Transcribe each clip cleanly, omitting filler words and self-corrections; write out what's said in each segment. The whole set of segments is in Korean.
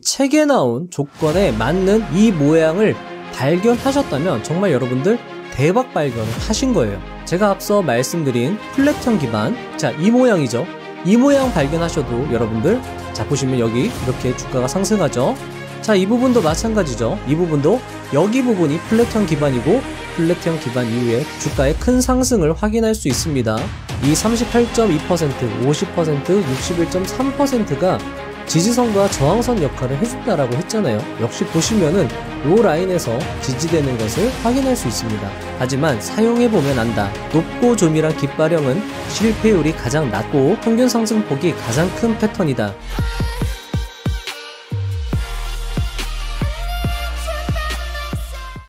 책에 나온 조건에 맞는 이 모양을 발견하셨다면 정말 여러분들 대박 발견을 하신 거예요. 제가 앞서 말씀드린 플랫형 기반, 자, 이 모양이죠. 이 모양 발견하셔도 여러분들, 자, 보시면 여기 이렇게 주가가 상승하죠. 자, 이 부분도 마찬가지죠. 이 부분도 여기 부분이 플랫형 기반이고, 플랫형 기반 이후에 주가의 큰 상승을 확인할 수 있습니다. 이 38.2%, 50%, 61.3%가 지지선과 저항선 역할을 해준다라고 했잖아요. 역시 보시면은 이 라인에서 지지되는 것을 확인할 수 있습니다. 하지만 사용해보면 안다. 높고 조밀한 깃발형은 실패율이 가장 낮고 평균 상승폭이 가장 큰 패턴이다.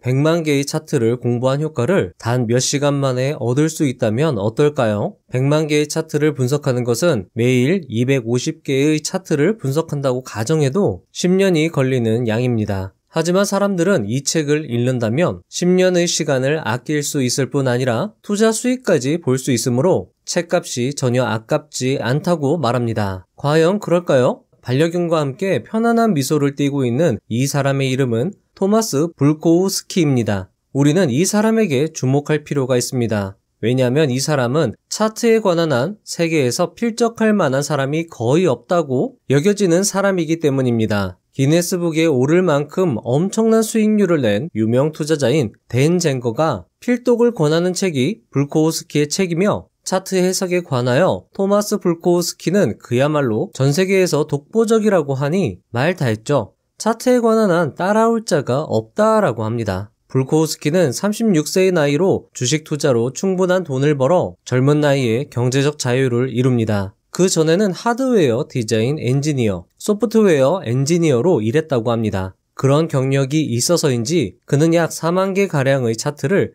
(100만 개의) 차트를 공부한 효과를 단 몇 시간 만에 얻을 수 있다면 어떨까요? 100만 개의 차트를 분석하는 것은 매일 250개의 차트를 분석한다고 가정해도 10년이 걸리는 양입니다. 하지만 사람들은 이 책을 읽는다면 10년의 시간을 아낄 수 있을 뿐 아니라 투자 수익까지 볼 수 있으므로 책값이 전혀 아깝지 않다고 말합니다. 과연 그럴까요? 반려견과 함께 편안한 미소를 띠고 있는 이 사람의 이름은 토마스 불코우스키입니다. 우리는 이 사람에게 주목할 필요가 있습니다. 왜냐하면 이 사람은 차트에 관한 한 세계에서 필적할 만한 사람이 거의 없다고 여겨지는 사람이기 때문입니다. 기네스북에 오를 만큼 엄청난 수익률을 낸 유명 투자자인 댄 젠거가 필독을 권하는 책이 불코우스키의 책이며, 차트 해석에 관하여 토마스 불코우스키는 그야말로 전 세계에서 독보적이라고 하니 말 다 했죠. 차트에 관한 한 따라올 자가 없다라고 합니다. 불코우스키는 36세의 나이로 주식 투자로 충분한 돈을 벌어 젊은 나이에 경제적 자유를 이룹니다. 그 전에는 하드웨어 디자인 엔지니어, 소프트웨어 엔지니어로 일했다고 합니다. 그런 경력이 있어서인지 그는 약 4만 개 가량의 차트를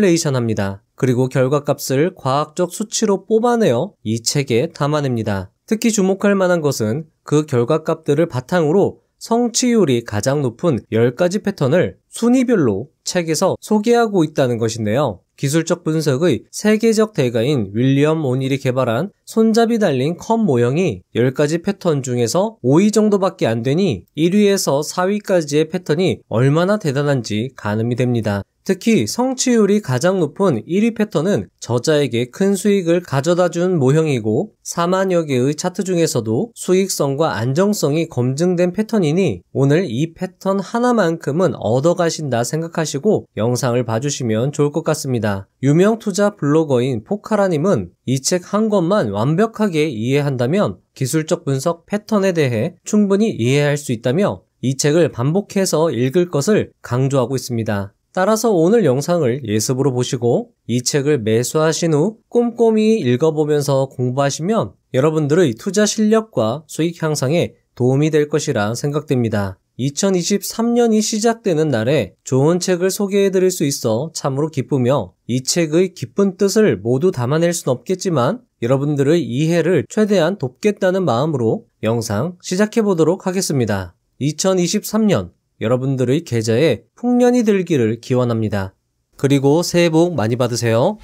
시뮬레이션합니다. 그리고 결과값을 과학적 수치로 뽑아내어 이 책에 담아냅니다. 특히 주목할 만한 것은 그 결과값들을 바탕으로 성취율이 가장 높은 10가지 패턴을 순위별로 책에서 소개하고 있다는 것인데요. 기술적 분석의 세계적 대가인 윌리엄 오닐이 개발한 손잡이 달린 컵 모형이 10가지 패턴 중에서 5위 정도밖에 안 되니 1위에서 4위까지의 패턴이 얼마나 대단한지 가늠이 됩니다. 특히 성취율이 가장 높은 1위 패턴은 저자에게 큰 수익을 가져다 준 모형이고 4만여 개의 차트 중에서도 수익성과 안정성이 검증된 패턴이니 오늘 이 패턴 하나만큼은 얻어가신다 생각하시고 영상을 봐주시면 좋을 것 같습니다. 유명 투자 블로거인 포카라님은 이 책 한 권만 완벽하게 이해한다면 기술적 분석 패턴에 대해 충분히 이해할 수 있다며 이 책을 반복해서 읽을 것을 강조하고 있습니다. 따라서 오늘 영상을 예습으로 보시고 이 책을 매수하신 후 꼼꼼히 읽어보면서 공부하시면 여러분들의 투자 실력과 수익 향상에 도움이 될 것이라 생각됩니다. 2023년이 시작되는 날에 좋은 책을 소개해드릴 수 있어 참으로 기쁘며 이 책의 깊은 뜻을 모두 담아낼 순 없겠지만 여러분들의 이해를 최대한 돕겠다는 마음으로 영상 시작해보도록 하겠습니다. 2023년 여러분들의 계좌에 풍년이 들기를 기원합니다. 그리고 새해 복 많이 받으세요.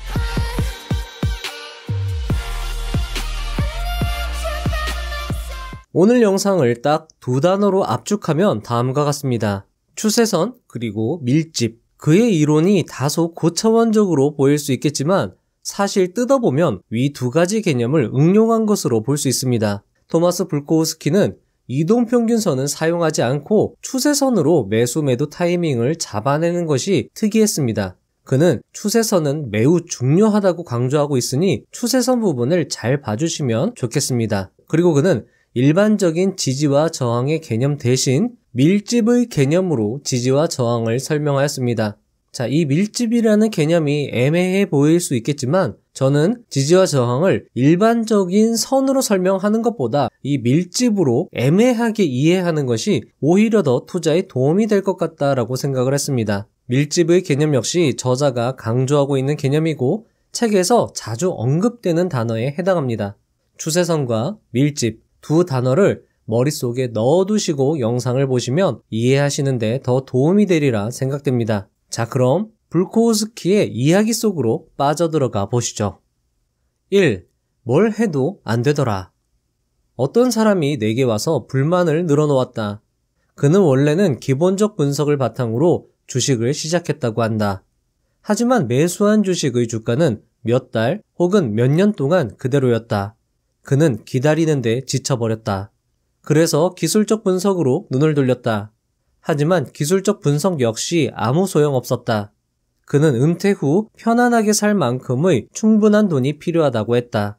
오늘 영상을 딱 두 단어로 압축하면 다음과 같습니다. 추세선 그리고 밀집. 그의 이론이 다소 고차원적으로 보일 수 있겠지만 사실 뜯어보면 위 두 가지 개념을 응용한 것으로 볼 수 있습니다. 토마스 불코우스키는 이동평균선은 사용하지 않고 추세선으로 매수 매도 타이밍을 잡아내는 것이 특이했습니다. 그는 추세선은 매우 중요하다고 강조하고 있으니 추세선 부분을 잘 봐주시면 좋겠습니다. 그리고 그는 일반적인 지지와 저항의 개념 대신 밀집의 개념으로 지지와 저항을 설명하였습니다. 자, 이 밀집이라는 개념이 애매해 보일 수 있겠지만 저는 지지와 저항을 일반적인 선으로 설명하는 것보다 이 밀집으로 애매하게 이해하는 것이 오히려 더 투자에 도움이 될 것 같다라고 생각을 했습니다. 밀집의 개념 역시 저자가 강조하고 있는 개념이고 책에서 자주 언급되는 단어에 해당합니다. 추세선과 밀집 두 단어를 머릿속에 넣어두시고 영상을 보시면 이해하시는데 더 도움이 되리라 생각됩니다. 자, 그럼 불코우스키의 이야기 속으로 빠져들어가 보시죠. 1. 뭘 해도 안 되더라. 어떤 사람이 내게 와서 불만을 늘어놓았다. 그는 원래는 기본적 분석을 바탕으로 주식을 시작했다고 한다. 하지만 매수한 주식의 주가는 몇 달 혹은 몇 년 동안 그대로였다. 그는 기다리는데 지쳐버렸다. 그래서 기술적 분석으로 눈을 돌렸다. 하지만 기술적 분석 역시 아무 소용없었다. 그는 은퇴 후 편안하게 살 만큼의 충분한 돈이 필요하다고 했다.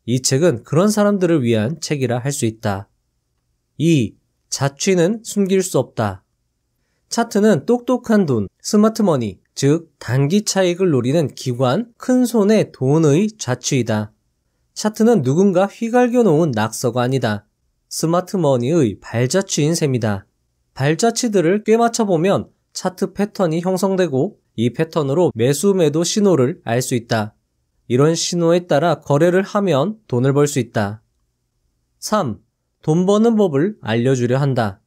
이 책은 그런 사람들을 위한 책이라 할 수 있다. 2. 자취는 숨길 수 없다. 차트는 똑똑한 돈, 스마트머니, 즉 단기 차익을 노리는 기관, 큰 손의 돈의 자취이다. 차트는 누군가 휘갈겨 놓은 낙서가 아니다. 스마트머니의 발자취인 셈이다. 발자취들을 꿰맞춰보면 차트 패턴이 형성되고 이 패턴으로 매수 매도 신호를 알 수 있다. 이런 신호에 따라 거래를 하면 돈을 벌 수 있다. 3. 돈 버는 법을 알려주려 한다.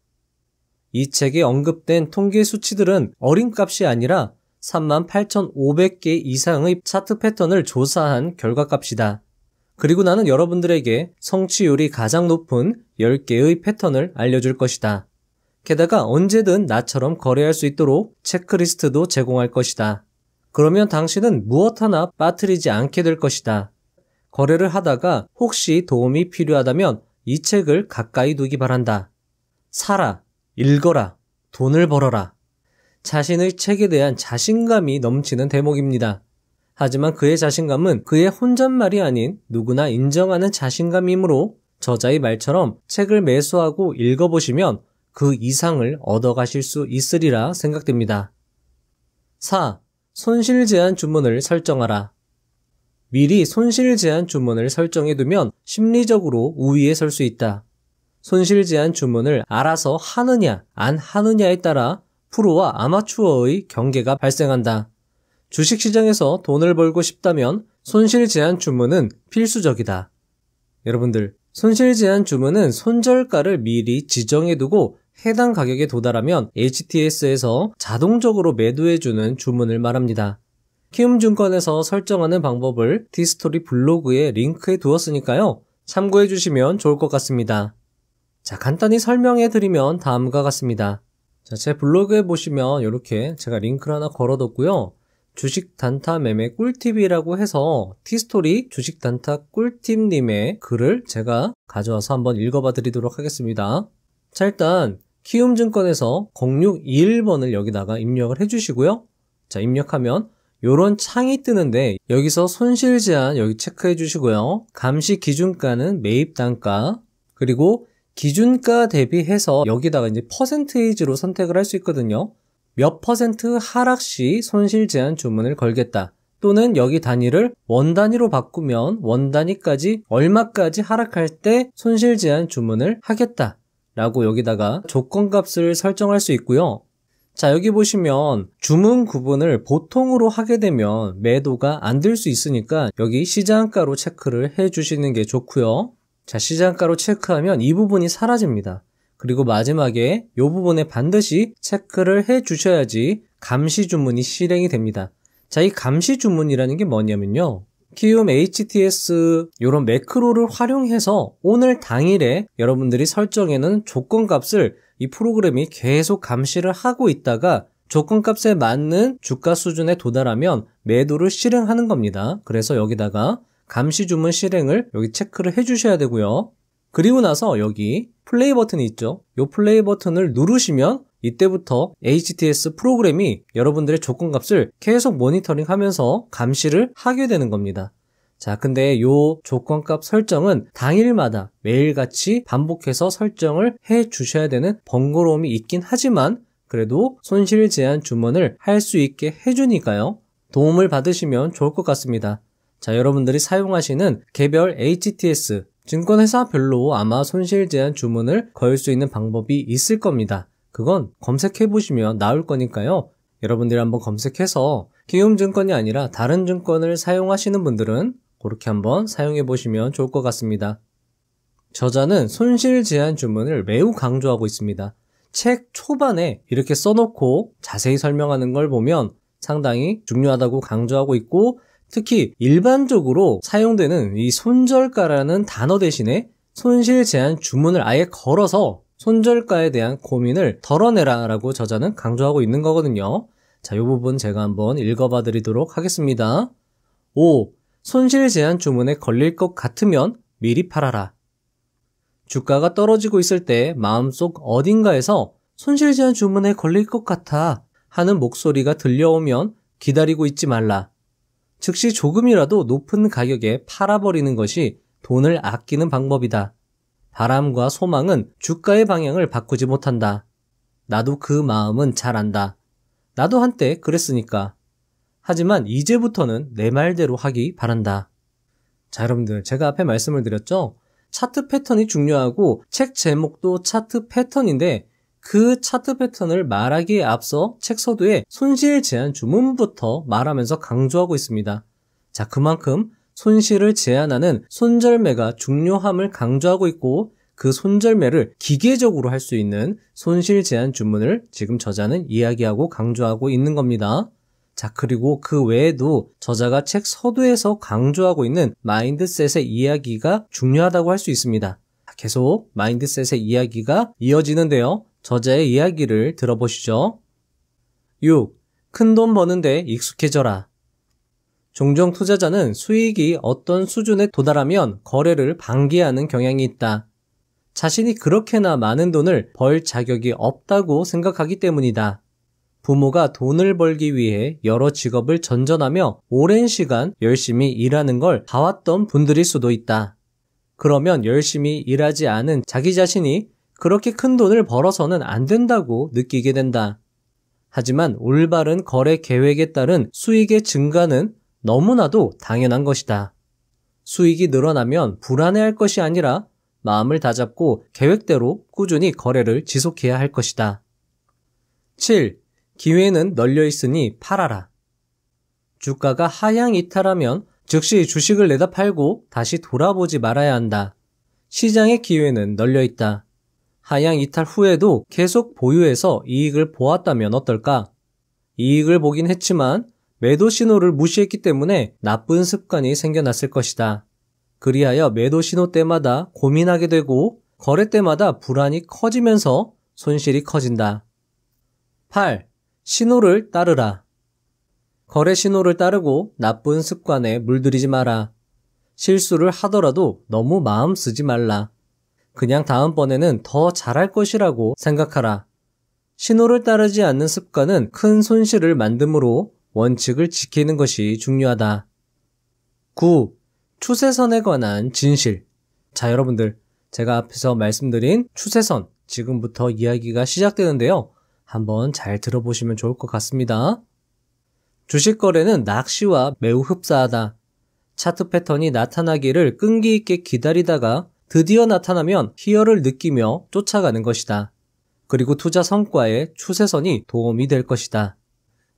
이 책에 언급된 통계 수치들은 어림값이 아니라 38,500개 이상의 차트 패턴을 조사한 결과값이다. 그리고 나는 여러분들에게 성취율이 가장 높은 10개의 패턴을 알려줄 것이다. 게다가 언제든 나처럼 거래할 수 있도록 체크리스트도 제공할 것이다. 그러면 당신은 무엇 하나 빠뜨리지 않게 될 것이다. 거래를 하다가 혹시 도움이 필요하다면 이 책을 가까이 두기 바란다. 사라, 읽어라, 돈을 벌어라. 자신의 책에 대한 자신감이 넘치는 대목입니다. 하지만 그의 자신감은 그의 혼잣말이 아닌 누구나 인정하는 자신감이므로 저자의 말처럼 책을 매수하고 읽어보시면 그 이상을 얻어가실 수 있으리라 생각됩니다. 4. 손실 제한 주문을 설정하라. 미리 손실 제한 주문을 설정해두면 심리적으로 우위에 설 수 있다. 손실 제한 주문을 알아서 하느냐 안 하느냐에 따라 프로와 아마추어의 경계가 발생한다. 주식시장에서 돈을 벌고 싶다면 손실 제한 주문은 필수적이다. 여러분들, 손실 제한 주문은 손절가를 미리 지정해두고 해당 가격에 도달하면 HTS에서 자동적으로 매도해주는 주문을 말합니다. 키움증권에서 설정하는 방법을 티스토리 블로그에 링크해 두었으니까요. 참고해 주시면 좋을 것 같습니다. 자, 간단히 설명해 드리면 다음과 같습니다. 자, 제 블로그에 보시면 이렇게 제가 링크를 하나 걸어뒀고요. 주식 단타 매매 꿀팁이라고 해서 티스토리 주식 단타 꿀팁님의 글을 제가 가져와서 한번 읽어봐 드리도록 하겠습니다. 자, 일단 키움증권에서 0621번을 여기다가 입력을 해주시고요. 자, 입력하면 요런 창이 뜨는데 여기서 손실 제한 여기 체크해 주시고요. 감시 기준가는 매입 단가, 그리고 기준가 대비해서 여기다가 이제 퍼센테이지로 선택을 할 수 있거든요. 몇 퍼센트 하락 시 손실 제한 주문을 걸겠다. 또는 여기 단위를 원 단위로 바꾸면 원 단위까지 얼마까지 하락할 때 손실 제한 주문을 하겠다 라고 여기다가 조건값을 설정할 수 있고요. 자, 여기 보시면 주문 구분을 보통으로 하게 되면 매도가 안 될 수 있으니까 여기 시장가로 체크를 해 주시는 게 좋고요. 자, 시장가로 체크하면 이 부분이 사라집니다. 그리고 마지막에 이 부분에 반드시 체크를 해 주셔야지 감시 주문이 실행이 됩니다. 자, 이 감시 주문이라는 게 뭐냐면요. 키움 HTS 이런 매크로를 활용해서 오늘 당일에 여러분들이 설정해놓은 조건값을 이 프로그램이 계속 감시를 하고 있다가 조건값에 맞는 주가 수준에 도달하면 매도를 실행하는 겁니다. 그래서 여기다가 감시 주문 실행을 여기 체크를 해주셔야 되고요. 그리고 나서 여기 플레이 버튼이 있죠. 이 플레이 버튼을 누르시면 이때부터 HTS 프로그램이 여러분들의 조건값을 계속 모니터링 하면서 감시를 하게 되는 겁니다. 자, 근데 요 조건값 설정은 당일마다 매일같이 반복해서 설정을 해 주셔야 되는 번거로움이 있긴 하지만 그래도 손실 제한 주문을 할 수 있게 해주니까요. 도움을 받으시면 좋을 것 같습니다. 자, 여러분들이 사용하시는 개별 HTS 증권회사별로 아마 손실 제한 주문을 걸 수 있는 방법이 있을 겁니다. 그건 검색해보시면 나올 거니까요. 여러분들이 한번 검색해서 키움증권이 아니라 다른 증권을 사용하시는 분들은 그렇게 한번 사용해보시면 좋을 것 같습니다. 저자는 손실 제한 주문을 매우 강조하고 있습니다. 책 초반에 이렇게 써놓고 자세히 설명하는 걸 보면 상당히 중요하다고 강조하고 있고 특히 일반적으로 사용되는 이 손절가라는 단어 대신에 손실 제한 주문을 아예 걸어서 손절가에 대한 고민을 덜어내라 라고 저자는 강조하고 있는 거거든요. 자, 이 부분 제가 한번 읽어봐 드리도록 하겠습니다. 5. 손실 제한 주문에 걸릴 것 같으면 미리 팔아라. 주가가 떨어지고 있을 때 마음속 어딘가에서 손실 제한 주문에 걸릴 것 같아 하는 목소리가 들려오면 기다리고 있지 말라. 즉시 조금이라도 높은 가격에 팔아버리는 것이 돈을 아끼는 방법이다. 바람과 소망은 주가의 방향을 바꾸지 못한다. 나도 그 마음은 잘 안다. 나도 한때 그랬으니까. 하지만 이제부터는 내 말대로 하기 바란다. 자, 여러분들, 제가 앞에 말씀을 드렸죠? 차트 패턴이 중요하고 책 제목도 차트 패턴인데 그 차트 패턴을 말하기에 앞서 책 서두에 손실 제한 주문부터 말하면서 강조하고 있습니다. 자, 그만큼 손실을 제한하는 손절매가 중요함을 강조하고 있고 그 손절매를 기계적으로 할 수 있는 손실 제한 주문을 지금 저자는 이야기하고 강조하고 있는 겁니다. 자, 그리고 그 외에도 저자가 책 서두에서 강조하고 있는 마인드셋의 이야기가 중요하다고 할 수 있습니다. 계속 마인드셋의 이야기가 이어지는데요. 저자의 이야기를 들어보시죠. 6. 큰돈 버는데 익숙해져라. 종종 투자자는 수익이 어떤 수준에 도달하면 거래를 방기하는 경향이 있다. 자신이 그렇게나 많은 돈을 벌 자격이 없다고 생각하기 때문이다. 부모가 돈을 벌기 위해 여러 직업을 전전하며 오랜 시간 열심히 일하는 걸 봐왔던 분들일 수도 있다. 그러면 열심히 일하지 않은 자기 자신이 그렇게 큰 돈을 벌어서는 안 된다고 느끼게 된다. 하지만 올바른 거래 계획에 따른 수익의 증가는 너무나도 당연한 것이다. 수익이 늘어나면 불안해할 것이 아니라 마음을 다잡고 계획대로 꾸준히 거래를 지속해야 할 것이다. 7. 기회는 널려 있으니 팔아라. 주가가 하향 이탈하면 즉시 주식을 내다 팔고 다시 돌아보지 말아야 한다. 시장의 기회는 널려 있다. 하향 이탈 후에도 계속 보유해서 이익을 보았다면 어떨까? 이익을 보긴 했지만 매도 신호를 무시했기 때문에 나쁜 습관이 생겨났을 것이다. 그리하여 매도 신호 때마다 고민하게 되고 거래 때마다 불안이 커지면서 손실이 커진다. 8. 신호를 따르라. 거래 신호를 따르고 나쁜 습관에 물들이지 마라. 실수를 하더라도 너무 마음 쓰지 말라. 그냥 다음번에는 더 잘할 것이라고 생각하라. 신호를 따르지 않는 습관은 큰 손실을 만드므로 원칙을 지키는 것이 중요하다. 9. 추세선에 관한 진실. 자, 여러분들, 제가 앞에서 말씀드린 추세선, 지금부터 이야기가 시작되는데요. 한번 잘 들어보시면 좋을 것 같습니다. 주식 거래는 낚시와 매우 흡사하다. 차트 패턴이 나타나기를 끈기 있게 기다리다가 드디어 나타나면 희열을 느끼며 쫓아가는 것이다. 그리고 투자 성과에 추세선이 도움이 될 것이다.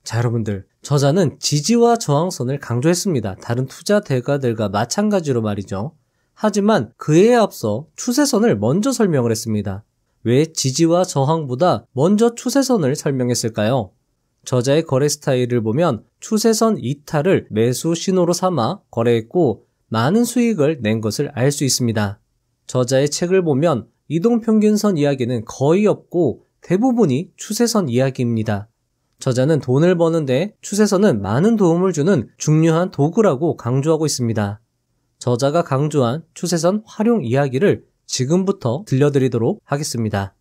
자, 여러분들, 저자는 지지와 저항선을 강조했습니다. 다른 투자 대가들과 마찬가지로 말이죠. 하지만 그에 앞서 추세선을 먼저 설명을 했습니다. 왜 지지와 저항보다 먼저 추세선을 설명했을까요? 저자의 거래 스타일을 보면 추세선 이탈을 매수 신호로 삼아 거래했고 많은 수익을 낸 것을 알 수 있습니다. 저자의 책을 보면 이동평균선 이야기는 거의 없고 대부분이 추세선 이야기입니다. 저자는 돈을 버는데 추세선은 많은 도움을 주는 중요한 도구라고 강조하고 있습니다. 저자가 강조한 추세선 활용 이야기를 지금부터 들려드리도록 하겠습니다.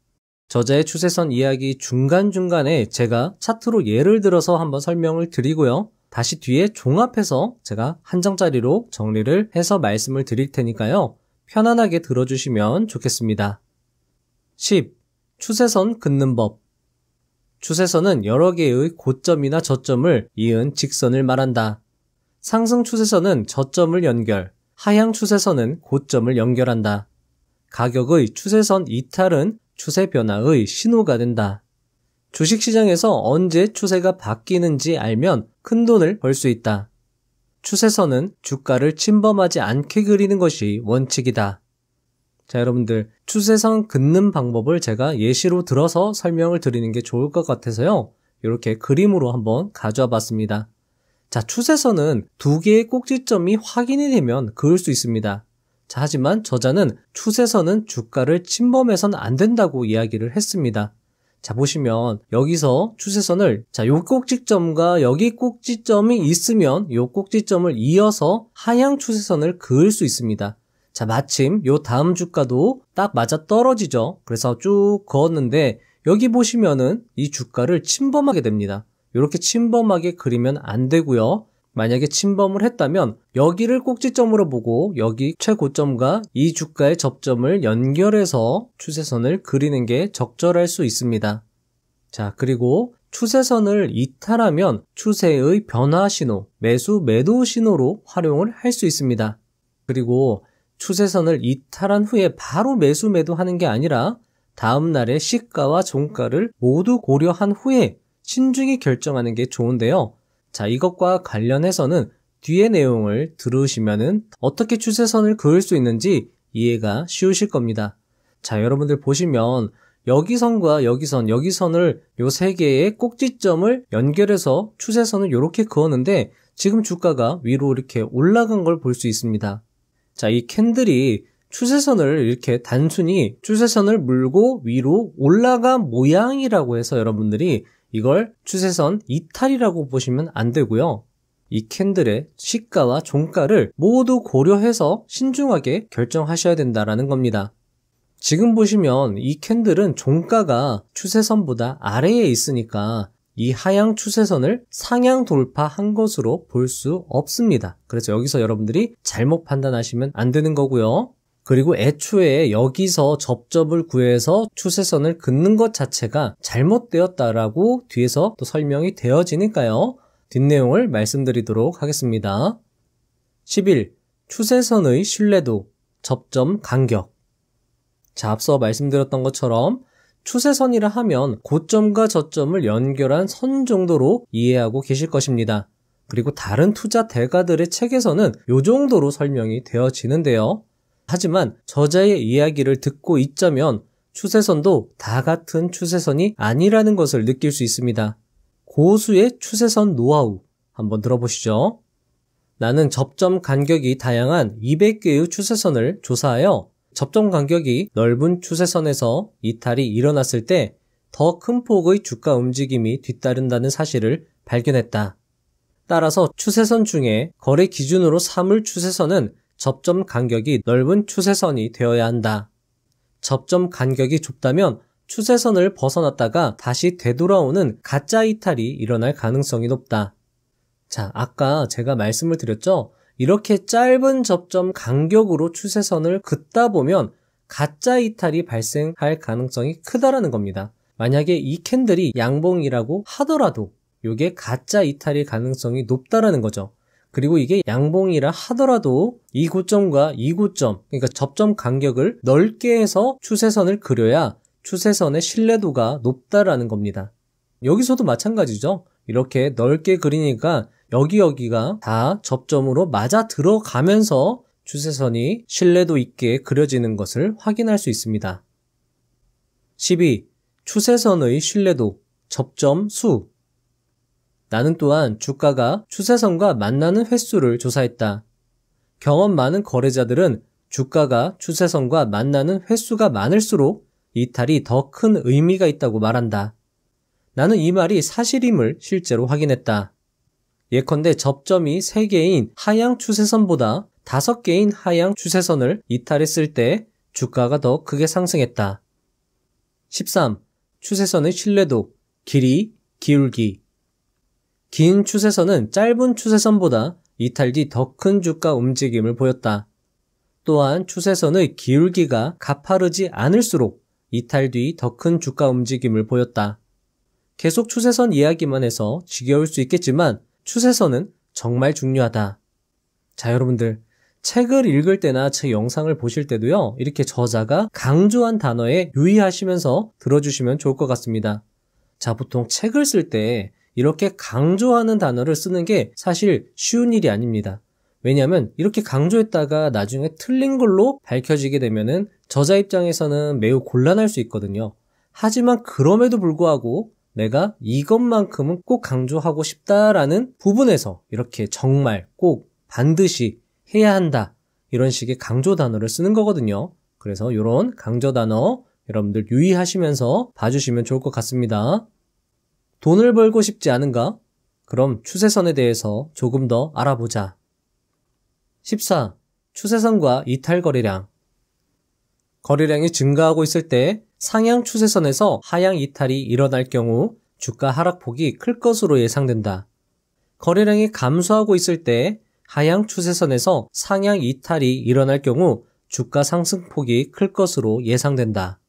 저자의 추세선 이야기 중간중간에 제가 차트로 예를 들어서 한번 설명을 드리고요. 다시 뒤에 종합해서 제가 한 장짜리로 정리를 해서 말씀을 드릴 테니까요. 편안하게 들어주시면 좋겠습니다. 10. 추세선 긋는 법. 추세선은 여러 개의 고점이나 저점을 이은 직선을 말한다. 상승 추세선은 저점을 연결, 하향 추세선은 고점을 연결한다. 가격의 추세선 이탈은 추세 변화의 신호가 된다. 주식시장에서 언제 추세가 바뀌는지 알면 큰 돈을 벌 수 있다. 추세선은 주가를 침범하지 않게 그리는 것이 원칙이다. 자, 여러분들, 추세선 긋는 방법을 제가 예시로 들어서 설명을 드리는 게 좋을 것 같아서요. 이렇게 그림으로 한번 가져와 봤습니다. 자, 추세선은 두 개의 꼭지점이 확인이 되면 그을 수 있습니다. 자, 하지만 저자는 추세선은 주가를 침범해선 안 된다고 이야기를 했습니다. 자, 보시면 여기서 추세선을 요 꼭지점과 여기 꼭지점이 있으면 요 꼭지점을 이어서 하향 추세선을 그을 수 있습니다. 자, 마침 요 다음 주가도 딱 맞아 떨어지죠. 그래서 쭉 그었는데 여기 보시면은 이 주가를 침범하게 됩니다. 이렇게 침범하게 그리면 안 되고요. 만약에 침범을 했다면 여기를 꼭지점으로 보고 여기 최고점과 이 주가의 접점을 연결해서 추세선을 그리는 게 적절할 수 있습니다. 자, 그리고 추세선을 이탈하면 추세의 변화 신호, 매수 매도 신호로 활용을 할 수 있습니다. 그리고 추세선을 이탈한 후에 바로 매수 매도하는 게 아니라 다음 날의 시가와 종가를 모두 고려한 후에 신중히 결정하는 게 좋은데요. 자, 이것과 관련해서는 뒤의 내용을 들으시면은 어떻게 추세선을 그을 수 있는지 이해가 쉬우실 겁니다. 자, 여러분들 보시면 여기 선과 여기 선을 요 세 개의 꼭지점을 연결해서 추세선을 이렇게 그었는데 지금 주가가 위로 이렇게 올라간 걸 볼 수 있습니다. 자, 이 캔들이 추세선을 이렇게 단순히 추세선을 물고 위로 올라간 모양이라고 해서 여러분들이 이걸 추세선 이탈이라고 보시면 안 되고요. 이 캔들의 시가와 종가를 모두 고려해서 신중하게 결정하셔야 된다라는 겁니다. 지금 보시면 이 캔들은 종가가 추세선보다 아래에 있으니까 이 하향 추세선을 상향 돌파한 것으로 볼 수 없습니다. 그래서 여기서 여러분들이 잘못 판단하시면 안 되는 거고요. 그리고 애초에 여기서 접점을 구해서 추세선을 긋는 것 자체가 잘못되었다라고 뒤에서 또 설명이 되어지니까요. 뒷내용을 말씀드리도록 하겠습니다. 11. 추세선의 신뢰도, 접점 간격. 자, 앞서 말씀드렸던 것처럼 추세선이라 하면 고점과 저점을 연결한 선 정도로 이해하고 계실 것입니다. 그리고 다른 투자 대가들의 책에서는 이 정도로 설명이 되어지는데요. 하지만 저자의 이야기를 듣고 있자면 추세선도 다 같은 추세선이 아니라는 것을 느낄 수 있습니다. 고수의 추세선 노하우 한번 들어보시죠. 나는 접점 간격이 다양한 200개의 추세선을 조사하여 접점 간격이 넓은 추세선에서 이탈이 일어났을 때 더 큰 폭의 주가 움직임이 뒤따른다는 사실을 발견했다. 따라서 추세선 중에 거래 기준으로 삼을 추세선은 접점 간격이 넓은 추세선이 되어야 한다. 접점 간격이 좁다면 추세선을 벗어났다가 다시 되돌아오는 가짜 이탈이 일어날 가능성이 높다. 자, 아까 제가 말씀을 드렸죠? 이렇게 짧은 접점 간격으로 추세선을 긋다 보면 가짜 이탈이 발생할 가능성이 크다라는 겁니다. 만약에 이 캔들이 양봉이라고 하더라도 이게 가짜 이탈일 가능성이 높다라는 거죠. 그리고 이게 양봉이라 하더라도 이 고점과 이 고점, 그러니까 접점 간격을 넓게 해서 추세선을 그려야 추세선의 신뢰도가 높다라는 겁니다. 여기서도 마찬가지죠. 이렇게 넓게 그리니까 여기가 다 접점으로 맞아 들어가면서 추세선이 신뢰도 있게 그려지는 것을 확인할 수 있습니다. 12. 추세선의 신뢰도, 접점 수. 나는 또한 주가가 추세선과 만나는 횟수를 조사했다. 경험 많은 거래자들은 주가가 추세선과 만나는 횟수가 많을수록 이탈이 더 큰 의미가 있다고 말한다. 나는 이 말이 사실임을 실제로 확인했다. 예컨대 접점이 3개인 하향 추세선보다 5개인 하향 추세선을 이탈했을 때 주가가 더 크게 상승했다. 13. 추세선의 신뢰도, 길이, 기울기. 긴 추세선은 짧은 추세선보다 이탈 뒤 더 큰 주가 움직임을 보였다. 또한 추세선의 기울기가 가파르지 않을수록 이탈 뒤 더 큰 주가 움직임을 보였다. 계속 추세선 이야기만 해서 지겨울 수 있겠지만 추세선은 정말 중요하다. 자, 여러분들 책을 읽을 때나 제 영상을 보실 때도요, 이렇게 저자가 강조한 단어에 유의하시면서 들어주시면 좋을 것 같습니다. 자, 보통 책을 쓸 때 이렇게 강조하는 단어를 쓰는 게 사실 쉬운 일이 아닙니다. 왜냐하면 이렇게 강조했다가 나중에 틀린 걸로 밝혀지게 되면은 저자 입장에서는 매우 곤란할 수 있거든요. 하지만 그럼에도 불구하고 내가 이것만큼은 꼭 강조하고 싶다라는 부분에서 이렇게 정말 꼭 반드시 해야 한다. 이런 식의 강조 단어를 쓰는 거거든요. 그래서 이런 강조 단어 여러분들 유의하시면서 봐주시면 좋을 것 같습니다. 돈을 벌고 싶지 않은가? 그럼 추세선에 대해서 조금 더 알아보자. 14. 추세선과 이탈 거래량. 거래량이 증가하고 있을 때 상향 추세선에서 하향 이탈이 일어날 경우 주가 하락폭이 클 것으로 예상된다. 거래량이 감소하고 있을 때 하향 추세선에서 상향 이탈이 일어날 경우 주가 상승폭이 클 것으로 예상된다.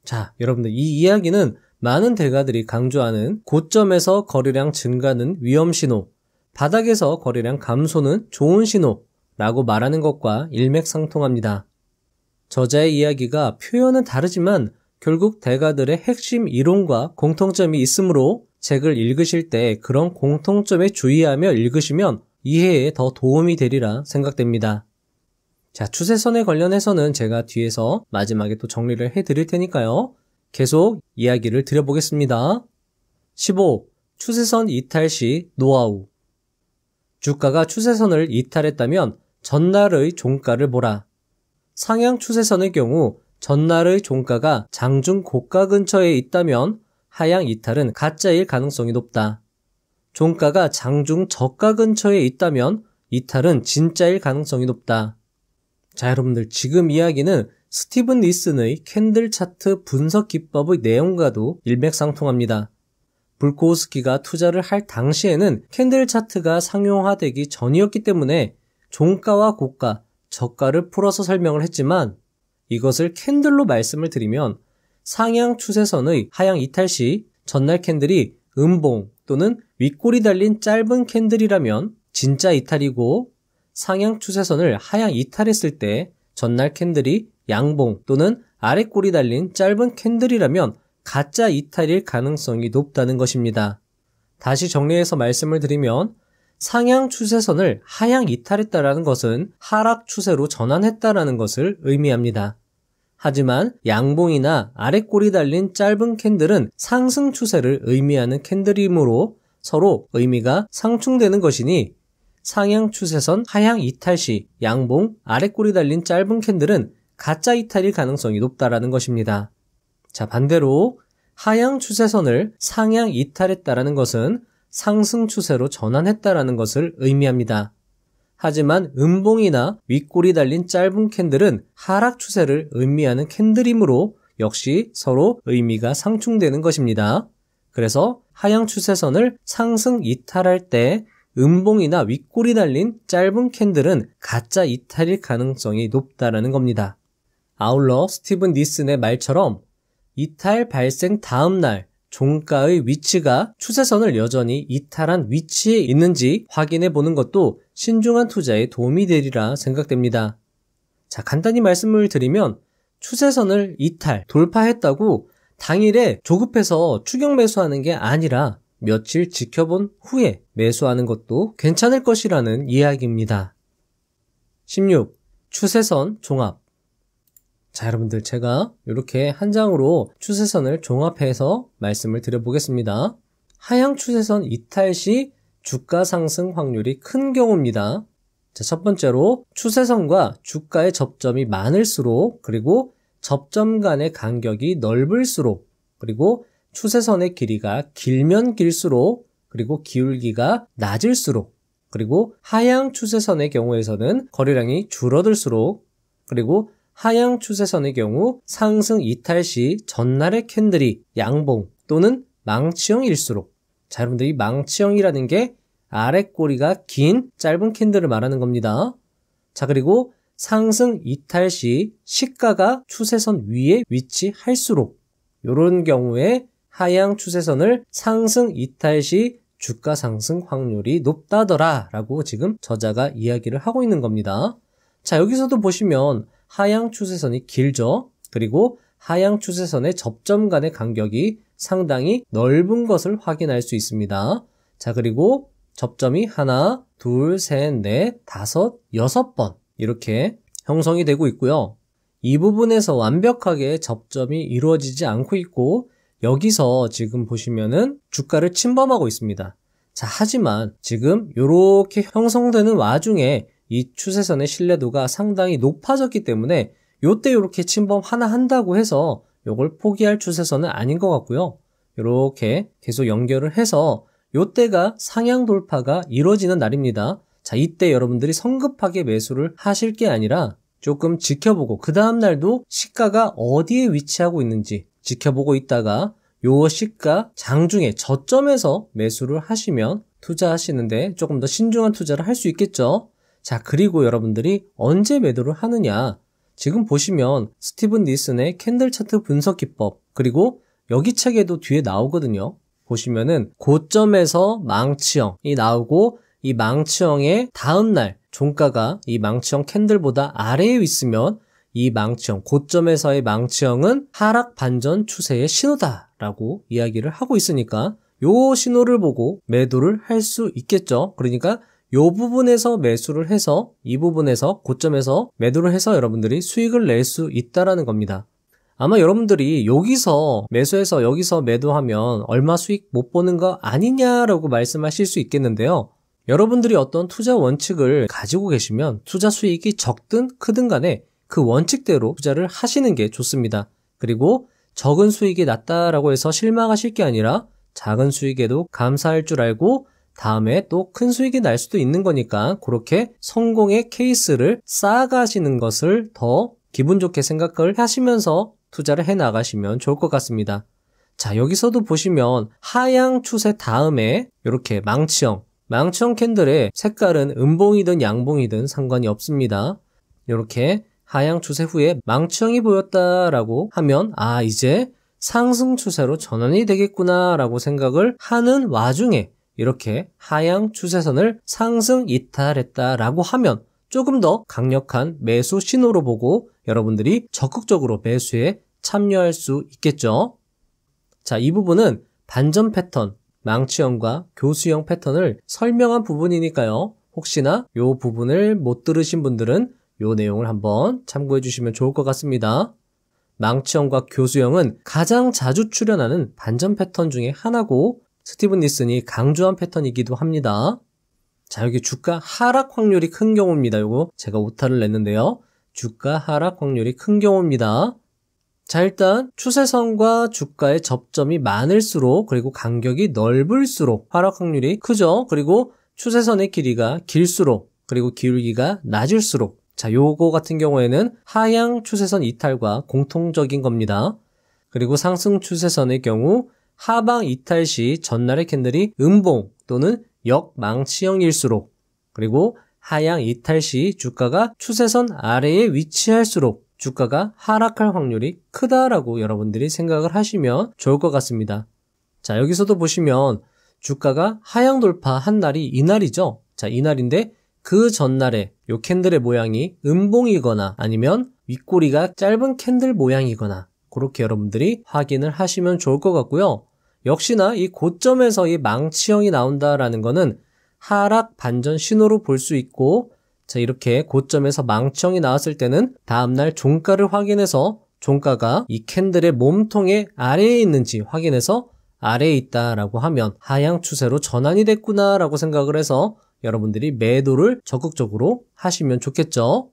자, 여러분들 이 이야기는 많은 대가들이 강조하는 고점에서 거래량 증가는 위험 신호, 바닥에서 거래량 감소는 좋은 신호라고 말하는 것과 일맥상통합니다. 저자의 이야기가 표현은 다르지만 결국 대가들의 핵심 이론과 공통점이 있으므로 책을 읽으실 때 그런 공통점에 주의하며 읽으시면 이해에 더 도움이 되리라 생각됩니다. 자, 추세선에 관련해서는 제가 뒤에서 마지막에 또 정리를 해드릴 테니까요. 계속 이야기를 드려보겠습니다. 15. 추세선 이탈 시 노하우. 주가가 추세선을 이탈했다면 전날의 종가를 보라. 상향 추세선의 경우 전날의 종가가 장중 고가 근처에 있다면 하향 이탈은 가짜일 가능성이 높다. 종가가 장중 저가 근처에 있다면 이탈은 진짜일 가능성이 높다. 자, 여러분들 지금 이야기는 스티븐 니슨의 캔들 차트 분석 기법의 내용과도 일맥상통합니다. 불코우스키가 투자를 할 당시에는 캔들 차트가 상용화되기 전이었기 때문에 종가와 고가, 저가를 풀어서 설명을 했지만 이것을 캔들로 말씀을 드리면 상향 추세선의 하향 이탈 시 전날 캔들이 음봉 또는 윗골이 달린 짧은 캔들이라면 진짜 이탈이고 상향 추세선을 하향 이탈했을 때 전날 캔들이 양봉 또는 아랫골이 달린 짧은 캔들이라면 가짜 이탈일 가능성이 높다는 것입니다. 다시 정리해서 말씀을 드리면 상향 추세선을 하향 이탈했다라는 것은 하락 추세로 전환했다라는 것을 의미합니다. 하지만 양봉이나 아랫골이 달린 짧은 캔들은 상승 추세를 의미하는 캔들이므로 서로 의미가 상충되는 것이니 상향 추세선 하향 이탈 시 양봉, 아랫골이 달린 짧은 캔들은 가짜 이탈일 가능성이 높다라는 것입니다. 자, 반대로 하향 추세선을 상향 이탈했다라는 것은 상승 추세로 전환했다라는 것을 의미합니다. 하지만 음봉이나 윗골이 달린 짧은 캔들은 하락 추세를 의미하는 캔들이므로 역시 서로 의미가 상충되는 것입니다. 그래서 하향 추세선을 상승 이탈할 때 음봉이나 윗골이 달린 짧은 캔들은 가짜 이탈일 가능성이 높다라는 겁니다. 아울러 스티븐 니슨의 말처럼 이탈 발생 다음 날 종가의 위치가 추세선을 여전히 이탈한 위치에 있는지 확인해 보는 것도 신중한 투자에 도움이 되리라 생각됩니다. 자, 간단히 말씀을 드리면 추세선을 이탈, 돌파했다고 당일에 조급해서 추격 매수하는 게 아니라 며칠 지켜본 후에 매수하는 것도 괜찮을 것이라는 이야기입니다. 16. 추세선 종합. 자, 여러분들 제가 이렇게 한 장으로 추세선을 종합해서 말씀을 드려보겠습니다. 하향 추세선 이탈 시 주가 상승 확률이 큰 경우입니다. 자, 첫 번째로 추세선과 주가의 접점이 많을수록, 그리고 접점 간의 간격이 넓을수록, 그리고 추세선의 길이가 길면 길수록, 그리고 기울기가 낮을수록, 그리고 하향 추세선의 경우에서는 거래량이 줄어들수록, 그리고 하향 추세선의 경우 상승 이탈 시 전날의 캔들이 양봉 또는 망치형일수록, 자, 여러분들 이 망치형이라는 게 아랫꼬리가 긴 짧은 캔들을 말하는 겁니다. 자, 그리고 상승 이탈 시 시가가 추세선 위에 위치할수록, 이런 경우에 하향 추세선을 상승 이탈 시 주가 상승 확률이 높다더라 라고 지금 저자가 이야기를 하고 있는 겁니다. 자, 여기서도 보시면 하향 추세선이 길죠. 그리고 하향 추세선의 접점 간의 간격이 상당히 넓은 것을 확인할 수 있습니다. 자, 그리고 접점이 하나, 둘, 셋, 넷, 다섯, 6번 이렇게 형성이 되고 있고요. 이 부분에서 완벽하게 접점이 이루어지지 않고 있고, 여기서 지금 보시면은 주가를 침범하고 있습니다. 자, 하지만 지금 이렇게 형성되는 와중에 이 추세선의 신뢰도가 상당히 높아졌기 때문에 요때 이렇게 침범 하나 한다고 해서 요걸 포기할 추세선은 아닌 것 같고요. 이렇게 계속 연결을 해서 요때가 상향 돌파가 이루어지는 날입니다. 자, 이때 여러분들이 성급하게 매수를 하실 게 아니라 조금 지켜보고 그 다음 날도 시가가 어디에 위치하고 있는지 지켜보고 있다가 요 시가 장중에 저점에서 매수를 하시면 투자하시는데 조금 더 신중한 투자를 할 수 있겠죠. 자, 그리고 여러분들이 언제 매도를 하느냐. 지금 보시면 스티븐 니슨의 캔들 차트 분석 기법, 그리고 여기 책에도 뒤에 나오거든요. 보시면은 고점에서 망치형이 나오고 이 망치형의 다음날 종가가 이 망치형 캔들보다 아래에 있으면 이 망치형, 고점에서의 망치형은 하락 반전 추세의 신호다라고 이야기를 하고 있으니까 요 신호를 보고 매도를 할 수 있겠죠. 그러니까 요 부분에서 매수를 해서 이 부분에서 고점에서 매도를 해서 여러분들이 수익을 낼 수 있다라는 겁니다. 아마 여러분들이 여기서 매수해서 여기서 매도하면 얼마 수익 못 보는 거 아니냐라고 말씀하실 수 있겠는데요. 여러분들이 어떤 투자 원칙을 가지고 계시면 투자 수익이 적든 크든 간에 그 원칙대로 투자를 하시는 게 좋습니다. 그리고 적은 수익이 났다라고 해서 실망하실 게 아니라 작은 수익에도 감사할 줄 알고 다음에 또 큰 수익이 날 수도 있는 거니까 그렇게 성공의 케이스를 쌓아가시는 것을 더 기분 좋게 생각을 하시면서 투자를 해 나가시면 좋을 것 같습니다. 자, 여기서도 보시면 하향 추세 다음에 이렇게 망치형 캔들의 색깔은 음봉이든 양봉이든 상관이 없습니다. 이렇게 하향 추세 후에 망치형이 보였다라고 하면 아, 이제 상승 추세로 전환이 되겠구나 라고 생각을 하는 와중에 이렇게 하향 추세선을 상승 이탈했다라고 하면 조금 더 강력한 매수 신호로 보고 여러분들이 적극적으로 매수에 참여할 수 있겠죠. 자, 이 부분은 반전 패턴, 망치형과 교수형 패턴을 설명한 부분이니까요. 혹시나 이 부분을 못 들으신 분들은 이 내용을 한번 참고해 주시면 좋을 것 같습니다. 망치형과 교수형은 가장 자주 출현하는 반전 패턴 중에 하나고 스티븐 니슨이 강조한 패턴이기도 합니다. 자, 여기 주가 하락 확률이 큰 경우입니다. 요거 제가 오타를 냈는데요. 주가 하락 확률이 큰 경우입니다. 자, 일단 추세선과 주가의 접점이 많을수록 그리고 간격이 넓을수록 하락 확률이 크죠. 그리고 추세선의 길이가 길수록 그리고 기울기가 낮을수록 자, 요거 같은 경우에는 하향 추세선 이탈과 공통적인 겁니다. 그리고 상승 추세선의 경우 하방 이탈 시 전날의 캔들이 음봉 또는 역망치형일수록 그리고 하향 이탈 시 주가가 추세선 아래에 위치할수록 주가가 하락할 확률이 크다라고 여러분들이 생각을 하시면 좋을 것 같습니다. 자, 여기서도 보시면 주가가 하향 돌파한 날이 이날이죠. 자, 이날인데 그 전날에 요 캔들의 모양이 음봉이거나 아니면 윗꼬리가 짧은 캔들 모양이거나 그렇게 여러분들이 확인을 하시면 좋을 것 같고요. 역시나 이 고점에서 이 망치형이 나온다라는 거는 하락 반전 신호로 볼 수 있고 자, 이렇게 고점에서 망치형이 나왔을 때는 다음날 종가를 확인해서 종가가 이 캔들의 몸통의 아래에 있는지 확인해서 아래에 있다라고 하면 하향 추세로 전환이 됐구나라고 생각을 해서 여러분들이 매도를 적극적으로 하시면 좋겠죠.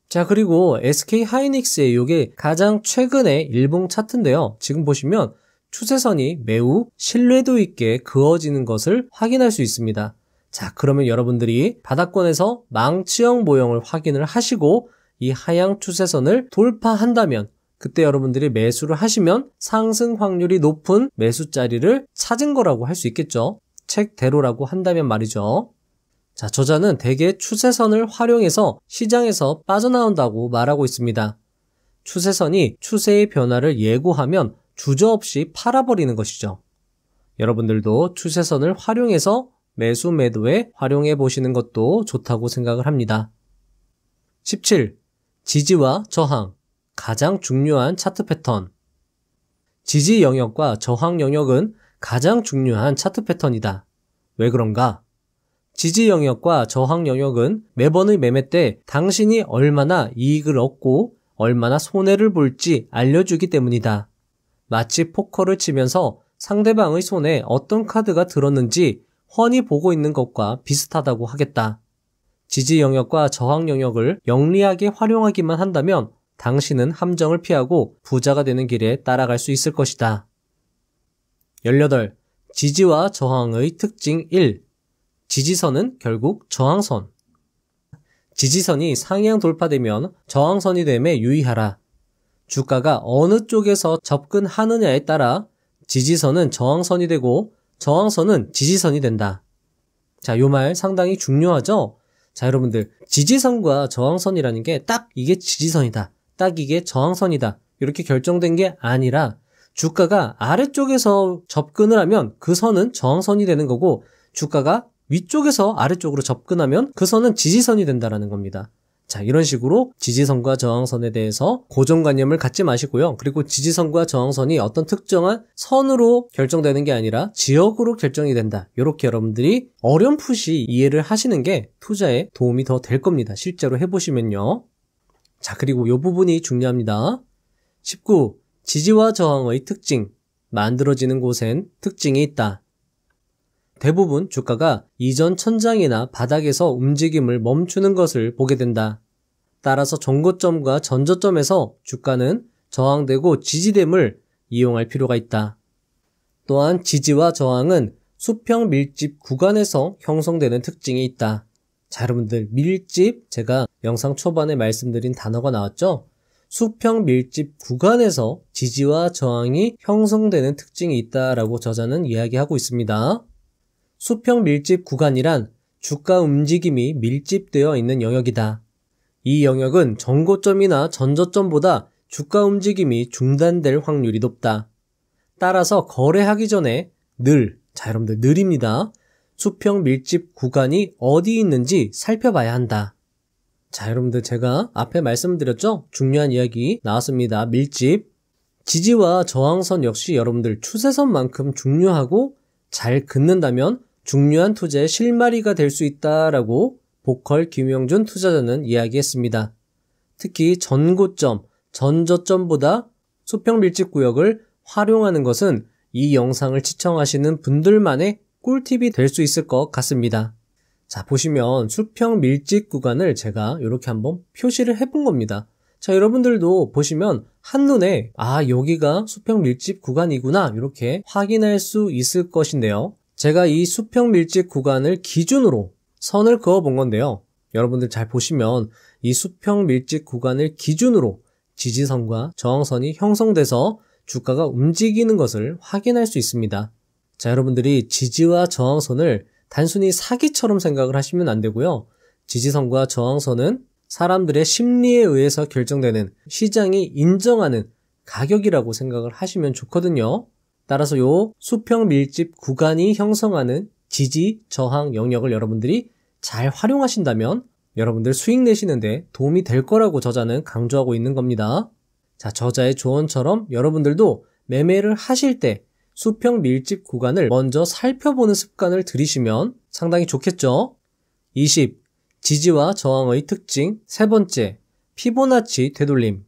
자, 그리고 SK 하이닉스의 이게 가장 최근의 일봉 차트인데요. 지금 보시면 추세선이 매우 신뢰도 있게 그어지는 것을 확인할 수 있습니다. 자, 그러면 여러분들이 바닥권에서 망치형 모형을 확인을 하시고 이 하향 추세선을 돌파한다면 그때 여러분들이 매수를 하시면 상승 확률이 높은 매수 자리를 찾은 거라고 할 수 있겠죠. 책대로라고 한다면 말이죠. 자, 저자는 대개 추세선을 활용해서 시장에서 빠져나온다고 말하고 있습니다. 추세선이 추세의 변화를 예고하면 주저없이 팔아버리는 것이죠. 여러분들도 추세선을 활용해서 매수 매도에 활용해 보시는 것도 좋다고 생각을 합니다. 17. 지지와 저항, 가장 중요한 차트 패턴. 지지 영역과 저항 영역은 가장 중요한 차트 패턴이다. 왜 그런가? 지지 영역과 저항 영역은 매번의 매매 때 당신이 얼마나 이익을 얻고 얼마나 손해를 볼지 알려주기 때문이다. 마치 포커를 치면서 상대방의 손에 어떤 카드가 들었는지 훤히 보고 있는 것과 비슷하다고 하겠다. 지지 영역과 저항 영역을 영리하게 활용하기만 한다면 당신은 함정을 피하고 부자가 되는 길에 따라갈 수 있을 것이다. 18. 지지와 저항의 특징 1. 지지선은 결국 저항선. 지지선이 상향 돌파되면 저항선이 됨에 유의하라. 주가가 어느 쪽에서 접근하느냐에 따라 지지선은 저항선이 되고 저항선은 지지선이 된다. 자, 요 말 상당히 중요하죠? 자, 여러분들, 지지선과 저항선이라는 게 딱 이게 지지선이다, 딱 이게 저항선이다, 이렇게 결정된 게 아니라 주가가 아래쪽에서 접근을 하면 그 선은 저항선이 되는 거고, 주가가 위쪽에서 아래쪽으로 접근하면 그 선은 지지선이 된다라는 겁니다. 자, 이런 식으로 지지선과 저항선에 대해서 고정관념을 갖지 마시고요. 그리고 지지선과 저항선이 어떤 특정한 선으로 결정되는 게 아니라 지역으로 결정이 된다, 이렇게 여러분들이 어렴풋이 이해를 하시는 게 투자에 도움이 더 될 겁니다. 실제로 해보시면요. 자, 그리고 이 부분이 중요합니다. 19. 지지와 저항의 특징. 만들어지는 곳엔 특징이 있다. 대부분 주가가 이전 천장이나 바닥에서 움직임을 멈추는 것을 보게 된다. 따라서 정고점과 전저점에서 주가는 저항되고 지지됨을 이용할 필요가 있다. 또한 지지와 저항은 수평 밀집 구간에서 형성되는 특징이 있다. 자, 여러분들, 밀집, 제가 영상 초반에 말씀드린 단어가 나왔죠? 수평 밀집 구간에서 지지와 저항이 형성되는 특징이 있다라고 저자는 이야기하고 있습니다. 수평 밀집 구간이란 주가 움직임이 밀집되어 있는 영역이다. 이 영역은 정고점이나 전저점보다 주가 움직임이 중단될 확률이 높다. 따라서 거래하기 전에 자, 여러분들, 늘입니다. 수평 밀집 구간이 어디 있는지 살펴봐야 한다. 자, 여러분들, 제가 앞에 말씀드렸죠? 중요한 이야기 나왔습니다. 밀집. 지지와 저항선 역시 여러분들 추세선만큼 중요하고 잘 긋는다면 중요한 투자의 실마리가 될 수 있다라고 보컬 김영준 투자자는 이야기했습니다. 특히 전고점, 전저점보다 수평 밀집 구역을 활용하는 것은 이 영상을 시청하시는 분들만의 꿀팁이 될 수 있을 것 같습니다. 자, 보시면 수평 밀집 구간을 제가 이렇게 한번 표시를 해본 겁니다. 자, 여러분들도 보시면 한눈에 여기가 수평 밀집 구간이구나, 이렇게 확인할 수 있을 것인데요. 제가 이 수평 밀집 구간을 기준으로 선을 그어 본 건데요. 여러분들 잘 보시면 이 수평 밀집 구간을 기준으로 지지선과 저항선이 형성돼서 주가가 움직이는 것을 확인할 수 있습니다. 자, 여러분들이 지지와 저항선을 단순히 사기처럼 생각을 하시면 안 되고요. 지지선과 저항선은 사람들의 심리에 의해서 결정되는, 시장이 인정하는 가격이라고 생각을 하시면 좋거든요. 따라서 요 수평 밀집 구간이 형성하는 지지, 저항 영역을 여러분들이 잘 활용하신다면 여러분들 수익 내시는데 도움이 될 거라고 저자는 강조하고 있는 겁니다. 자, 저자의 조언처럼 여러분들도 매매를 하실 때 수평 밀집 구간을 먼저 살펴보는 습관을 들이시면 상당히 좋겠죠. 20. 지지와 저항의 특징. 세 번째, 피보나치 되돌림.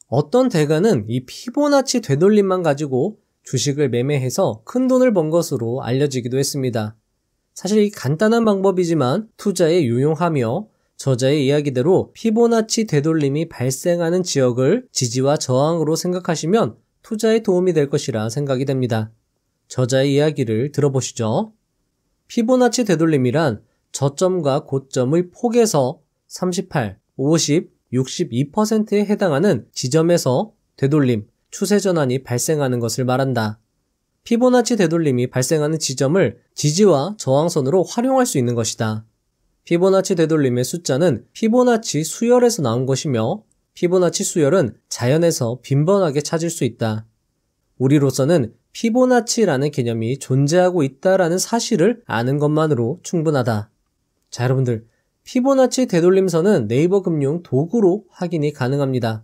어떤 대가는 이 피보나치 되돌림만 가지고 주식을 매매해서 큰 돈을 번 것으로 알려지기도 했습니다. 사실 이 간단한 방법이지만 투자에 유용하며 저자의 이야기대로 피보나치 되돌림이 발생하는 지역을 지지와 저항으로 생각하시면 투자에 도움이 될 것이라 생각이 됩니다. 저자의 이야기를 들어보시죠. 피보나치 되돌림이란 저점과 고점의 폭에서 38, 50, 62%에 해당하는 지점에서 되돌림, 추세 전환이 발생하는 것을 말한다. 피보나치 되돌림이 발생하는 지점을 지지와 저항선으로 활용할 수 있는 것이다. 피보나치 되돌림의 숫자는 피보나치 수열에서 나온 것이며 피보나치 수열은 자연에서 빈번하게 찾을 수 있다. 우리로서는 피보나치라는 개념이 존재하고 있다라는 사실을 아는 것만으로 충분하다. 자, 여러분들, 피보나치 되돌림선은 네이버 금융 도구로 확인이 가능합니다.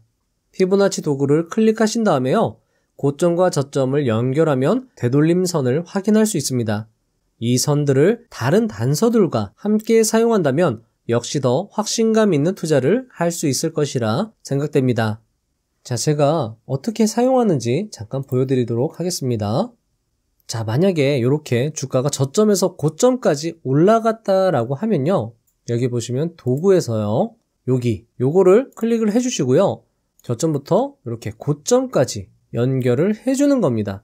피보나치 도구를 클릭하신 다음에요, 고점과 저점을 연결하면 되돌림선을 확인할 수 있습니다. 이 선들을 다른 단서들과 함께 사용한다면 역시 더 확신감 있는 투자를 할 수 있을 것이라 생각됩니다. 자, 제가 어떻게 사용하는지 잠깐 보여드리도록 하겠습니다. 자, 만약에 이렇게 주가가 저점에서 고점까지 올라갔다라고 하면요, 여기 보시면 도구에서요. 요거를 클릭을 해주시고요. 저점부터 이렇게 고점까지 연결을 해주는 겁니다.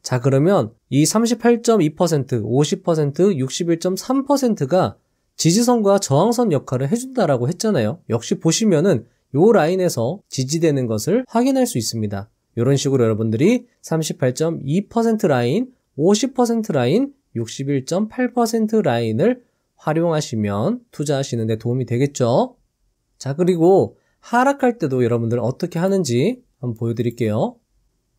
자, 그러면 이 38.2%, 50%, 61.3%가 지지선과 저항선 역할을 해준다라고 했잖아요. 역시 보시면은 요 라인에서 지지되는 것을 확인할 수 있습니다. 이런 식으로 여러분들이 38.2% 라인, 50% 라인, 61.8% 라인을 활용하시면 투자하시는 데 도움이 되겠죠. 자, 그리고 하락할 때도 여러분들 어떻게 하는지 한번 보여드릴게요.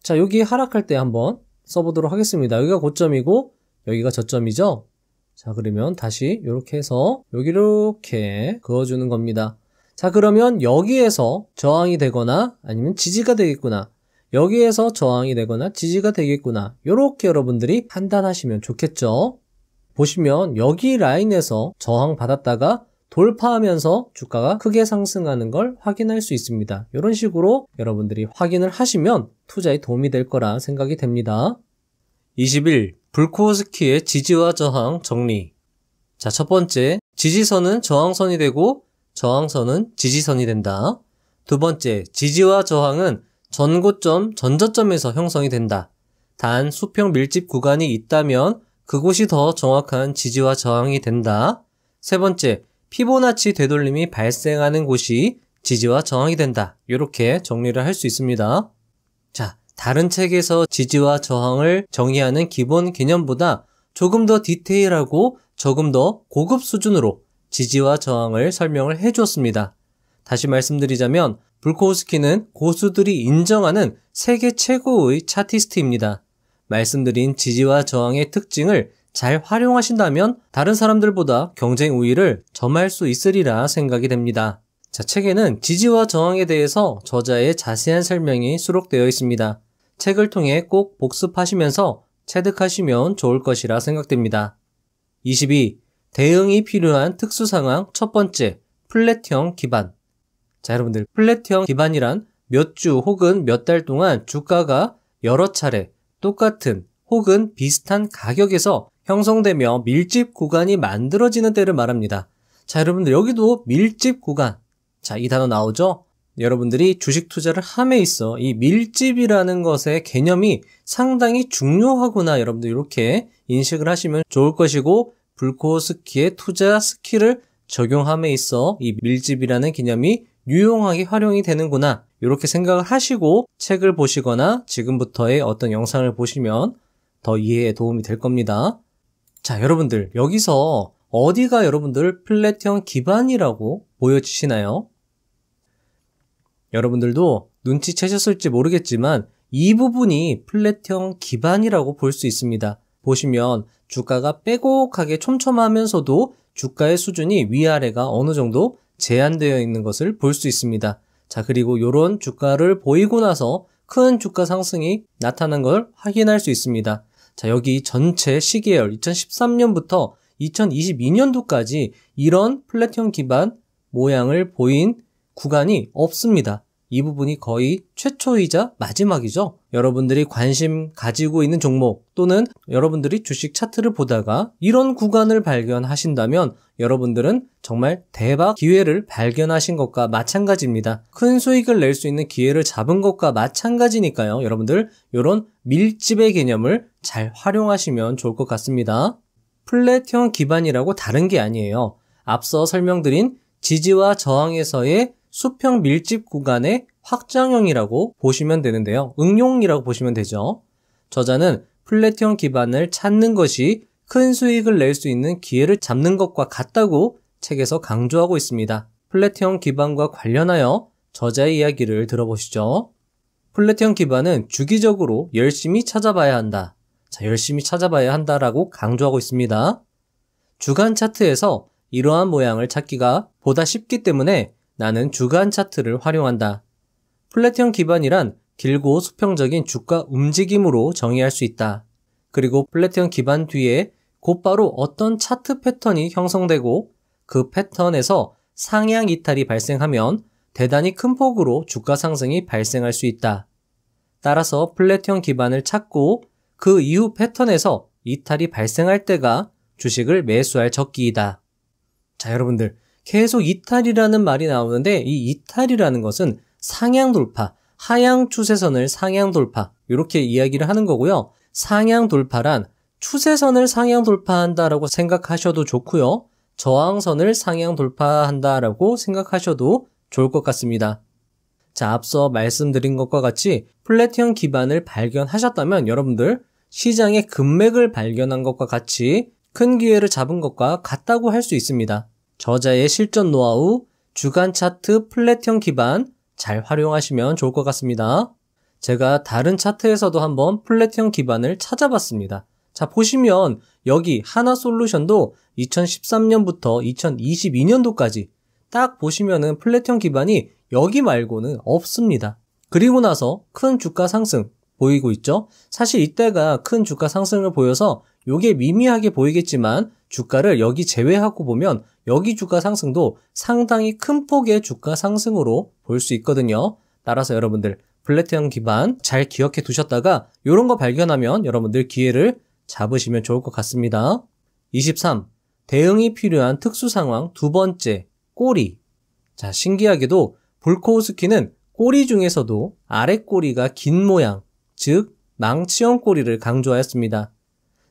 자, 여기 하락할 때 한번 써보도록 하겠습니다. 여기가 고점이고 여기가 저점이죠. 자, 그러면 다시 이렇게 해서 여기 이렇게 그어주는 겁니다. 자, 그러면 여기에서 저항이 되거나 아니면 지지가 되겠구나, 여기에서 저항이 되거나 지지가 되겠구나, 이렇게 여러분들이 판단하시면 좋겠죠. 보시면 여기 라인에서 저항 받았다가 돌파하면서 주가가 크게 상승하는 걸 확인할 수 있습니다. 이런 식으로 여러분들이 확인을 하시면 투자에 도움이 될 거라 생각이 됩니다. 21. 불코스키의 지지와 저항 정리. 자, 첫 번째, 지지선은 저항선이 되고 저항선은 지지선이 된다. 두 번째, 지지와 저항은 전고점, 전저점에서 형성이 된다. 단 수평 밀집 구간이 있다면 그곳이 더 정확한 지지와 저항이 된다. 세 번째, 피보나치 되돌림이 발생하는 곳이 지지와 저항이 된다. 이렇게 정리를 할 수 있습니다. 자, 다른 책에서 지지와 저항을 정의하는 기본 개념보다 조금 더 디테일하고 조금 더 고급 수준으로 지지와 저항을 설명을 해주었습니다. 다시 말씀드리자면 불코우스키는 고수들이 인정하는 세계 최고의 차티스트입니다. 말씀드린 지지와 저항의 특징을 잘 활용하신다면 다른 사람들보다 경쟁 우위를 점할 수 있으리라 생각이 됩니다. 자, 책에는 지지와 저항에 대해서 저자의 자세한 설명이 수록되어 있습니다. 책을 통해 꼭 복습하시면서 체득하시면 좋을 것이라 생각됩니다. 22. 대응이 필요한 특수상황 첫 번째, 플랫형 기반. 자, 여러분들, 플랫형 기반이란 몇 주 혹은 몇 달 동안 주가가 여러 차례 똑같은 혹은 비슷한 가격에서 형성되며 밀집 구간이 만들어지는 때를 말합니다. 자, 여러분들, 여기도 밀집 구간. 자, 이 단어 나오죠? 여러분들이 주식 투자를 함에 있어 이 밀집이라는 것의 개념이 상당히 중요하구나, 여러분들 이렇게 인식을 하시면 좋을 것이고, 불코스키의 투자 스킬을 적용함에 있어 이 밀집이라는 개념이 유용하게 활용이 되는구나, 이렇게 생각을 하시고 책을 보시거나 지금부터의 어떤 영상을 보시면 더 이해에 도움이 될 겁니다. 자, 여러분들, 여기서 어디가 여러분들 플랫형 기반이라고 보여지시나요? 여러분들도 눈치채셨을지 모르겠지만 이 부분이 플랫형 기반이라고 볼 수 있습니다. 보시면 주가가 빼곡하게 촘촘하면서도 주가의 수준이 위아래가 어느 정도 제한되어 있는 것을 볼 수 있습니다. 자, 그리고 이런 주가를 보이고 나서 큰 주가 상승이 나타난 걸 확인할 수 있습니다. 자, 여기 전체 시계열 2013년부터 2022년도까지 이런 플랫형 기반 모양을 보인 구간이 없습니다. 이 부분이 거의 최초이자 마지막이죠. 여러분들이 관심 가지고 있는 종목 또는 여러분들이 주식 차트를 보다가 이런 구간을 발견하신다면 여러분들은 정말 대박 기회를 발견하신 것과 마찬가지입니다. 큰 수익을 낼 수 있는 기회를 잡은 것과 마찬가지니까요. 여러분들 이런 밀집의 개념을 잘 활용하시면 좋을 것 같습니다. 플랫형 기반이라고 다른 게 아니에요. 앞서 설명드린 지지와 저항에서의 수평 밀집 구간의 확장형이라고 보시면 되는데요. 응용이라고 보시면 되죠. 저자는 플랫형 기반을 찾는 것이 큰 수익을 낼 수 있는 기회를 잡는 것과 같다고 책에서 강조하고 있습니다. 플랫형 기반과 관련하여 저자의 이야기를 들어보시죠. 플랫형 기반은 주기적으로 열심히 찾아봐야 한다. 자, 열심히 찾아봐야 한다라고 강조하고 있습니다. 주간 차트에서 이러한 모양을 찾기가 보다 쉽기 때문에 나는 주간 차트를 활용한다. 플랫형 기반이란 길고 수평적인 주가 움직임으로 정의할 수 있다. 그리고 플랫형 기반 뒤에 곧바로 어떤 차트 패턴이 형성되고 그 패턴에서 상향 이탈이 발생하면 대단히 큰 폭으로 주가 상승이 발생할 수 있다. 따라서 플랫형 기반을 찾고 그 이후 패턴에서 이탈이 발생할 때가 주식을 매수할 적기이다. 자, 여러분들, 계속 이탈이라는 말이 나오는데 이 이탈이라는 것은 상향 돌파, 하향 추세선을 상향 돌파 이렇게 이야기를 하는 거고요. 상향 돌파란 추세선을 상향 돌파한다라고 생각하셔도 좋고요. 저항선을 상향 돌파한다라고 생각하셔도 좋을 것 같습니다. 자, 앞서 말씀드린 것과 같이 플래티엄 기반을 발견하셨다면 여러분들 시장의 급맥을 발견한 것과 같이 큰 기회를 잡은 것과 같다고 할 수 있습니다. 저자의 실전 노하우, 주간 차트 플래티엄 기반 잘 활용하시면 좋을 것 같습니다. 제가 다른 차트에서도 한번 플래티엄 기반을 찾아봤습니다. 자, 보시면 여기 하나솔루션도 2013년부터 2022년도까지 딱 보시면은 플래티엄 기반이 여기 말고는 없습니다. 그리고 나서 큰 주가 상승 보이고 있죠? 사실 이때가 큰 주가 상승을 보여서 요게 미미하게 보이겠지만 주가를 여기 제외하고 보면 여기 주가 상승도 상당히 큰 폭의 주가 상승으로 볼 수 있거든요. 따라서 여러분들 플래티엄 기반 잘 기억해 두셨다가 이런 거 발견하면 여러분들 기회를 잡으시면 좋을 것 같습니다. 23. 대응이 필요한 특수 상황 두 번째, 꼬리. 자, 신기하게도 볼코우스키는 꼬리 중에서도 아래 꼬리가 긴 모양, 즉 망치형 꼬리를 강조하였습니다.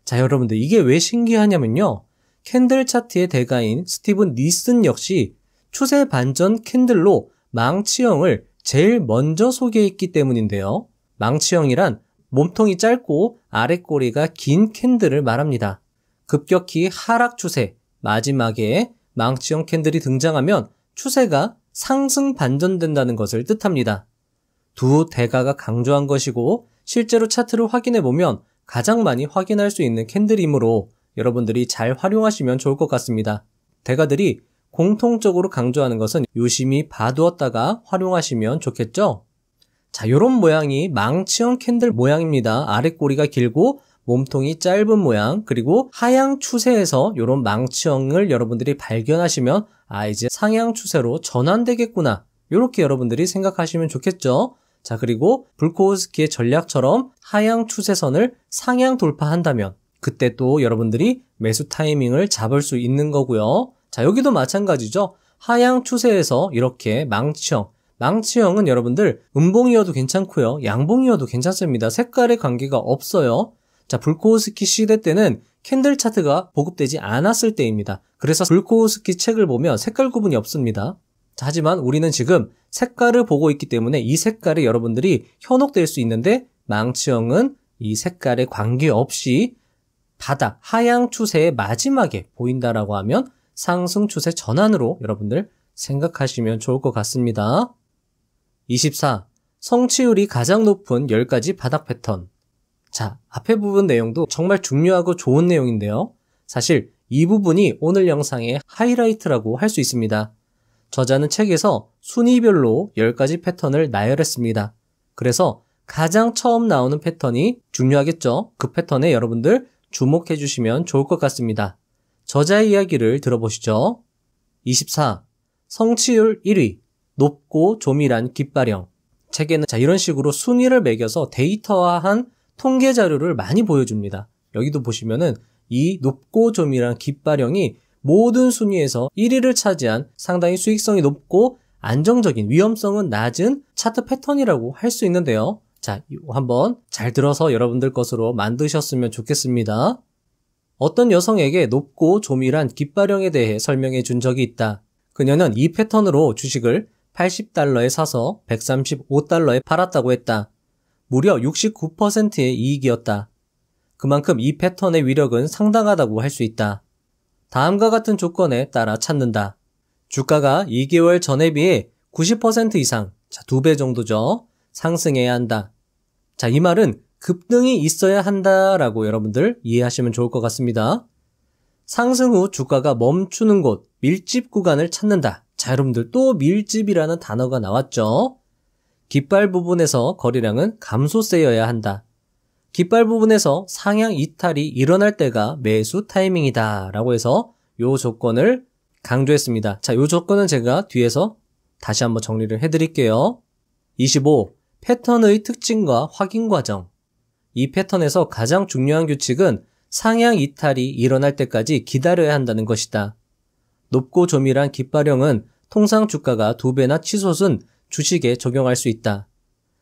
자, 여러분들 이게 왜 신기하냐면요. 캔들 차트의 대가인 스티븐 니슨 역시 추세 반전 캔들로 망치형을 제일 먼저 소개했기 때문인데요. 망치형이란 몸통이 짧고 아래 꼬리가 긴 캔들을 말합니다. 급격히 하락 추세, 마지막에 망치형 캔들이 등장하면 추세가 상승 반전된다는 것을 뜻합니다. 두 대가가 강조한 것이고 실제로 차트를 확인해보면 가장 많이 확인할 수 있는 캔들이므로 여러분들이 잘 활용하시면 좋을 것 같습니다. 대가들이 공통적으로 강조하는 것은 유심히 봐두었다가 활용하시면 좋겠죠? 자, 요런 모양이 망치형 캔들 모양입니다. 아래 꼬리가 길고 몸통이 짧은 모양, 그리고 하향 추세에서 요런 망치형을 여러분들이 발견하시면 이제 상향 추세로 전환되겠구나. 요렇게 여러분들이 생각하시면 좋겠죠? 자, 그리고 볼코우스키의 전략처럼 하향 추세선을 상향 돌파한다면 그때 또 여러분들이 매수 타이밍을 잡을 수 있는 거고요. 자, 여기도 마찬가지죠. 하향 추세에서 이렇게 망치형은 여러분들 음봉이어도 괜찮고요. 양봉이어도 괜찮습니다. 색깔의 관계가 없어요. 자, 볼코우스키 시대 때는 캔들 차트가 보급되지 않았을 때입니다. 그래서 볼코우스키 책을 보면 색깔 구분이 없습니다. 자, 하지만 우리는 지금 색깔을 보고 있기 때문에 이 색깔에 여러분들이 현혹될 수 있는데 망치형은 이 색깔에 관계없이 바닥 하향 추세의 마지막에 보인다라고 하면 상승 추세 전환으로 여러분들 생각하시면 좋을 것 같습니다. 24. 성취율이 가장 높은 10가지 바닥 패턴. 자, 앞에 부분 내용도 정말 중요하고 좋은 내용인데요. 사실 이 부분이 오늘 영상의 하이라이트라고 할 수 있습니다. 저자는 책에서 순위별로 10가지 패턴을 나열했습니다. 그래서 가장 처음 나오는 패턴이 중요하겠죠. 그 패턴에 여러분들 주목해 주시면 좋을 것 같습니다. 저자의 이야기를 들어보시죠. 24. 성취율 1위, 높고 조밀한 깃발형. 책에는 이런 식으로 순위를 매겨서 데이터화한 통계 자료를 많이 보여줍니다. 여기도 보시면은 이 높고 조밀한 깃발형이 모든 순위에서 1위를 차지한 상당히 수익성이 높고 안정적인 위험성은 낮은 차트 패턴이라고 할 수 있는데요. 자, 이거 한번 잘 들어서 여러분들 것으로 만드셨으면 좋겠습니다. 어떤 여성에게 높고 조밀한 깃발형에 대해 설명해 준 적이 있다. 그녀는 이 패턴으로 주식을 $80에 사서 $135에 팔았다고 했다. 무려 69%의 이익이었다. 그만큼 이 패턴의 위력은 상당하다고 할 수 있다. 다음과 같은 조건에 따라 찾는다. 주가가 2개월 전에 비해 90% 이상, 자, 2배 정도죠. 상승해야 한다. 자, 이 말은 급등이 있어야 한다라고 여러분들 이해하시면 좋을 것 같습니다. 상승 후 주가가 멈추는 곳, 밀집 구간을 찾는다. 자, 여러분들 또 밀집이라는 단어가 나왔죠. 깃발 부분에서 거래량은 감소세여야 한다. 깃발 부분에서 상향 이탈이 일어날 때가 매수 타이밍이다 라고 해서 요 조건을 강조했습니다. 자, 요 조건은 제가 뒤에서 다시 한번 정리를 해드릴게요. 25. 패턴의 특징과 확인 과정. 이 패턴에서 가장 중요한 규칙은 상향 이탈이 일어날 때까지 기다려야 한다는 것이다. 높고 조밀한 깃발형은 통상 주가가 2배나 치솟은 주식에 적용할 수 있다.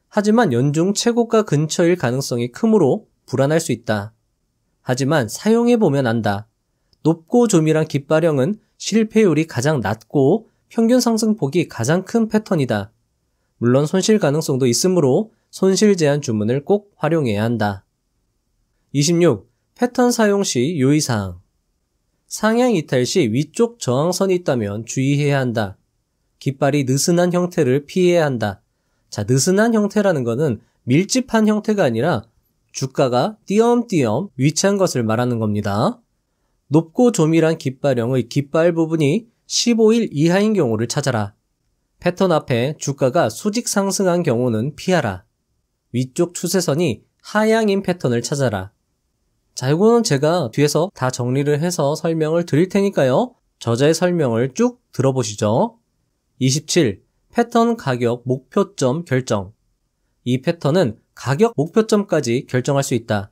하지만 연중 최고가 근처일 가능성이 크므로 불안할 수 있다. 하지만 사용해보면 안다. 높고 조밀한 깃발형은 실패율이 가장 낮고 평균 상승폭이 가장 큰 패턴이다. 물론 손실 가능성도 있으므로 손실 제한 주문을 꼭 활용해야 한다. 26. 패턴 사용 시 유의사항. 상향 이탈 시 위쪽 저항선이 있다면 주의해야 한다. 깃발이 느슨한 형태를 피해야 한다. 자, 느슨한 형태라는 것은 밀집한 형태가 아니라 주가가 띄엄띄엄 위치한 것을 말하는 겁니다. 높고 조밀한 깃발형의 깃발 부분이 15일 이하인 경우를 찾아라. 패턴 앞에 주가가 수직 상승한 경우는 피하라. 위쪽 추세선이 하향인 패턴을 찾아라. 자, 이거는 제가 뒤에서 다 정리를 해서 설명을 드릴 테니까요. 저자의 설명을 쭉 들어보시죠. 27. 패턴 가격 목표점 결정. 이 패턴은 가격 목표점까지 결정할 수 있다.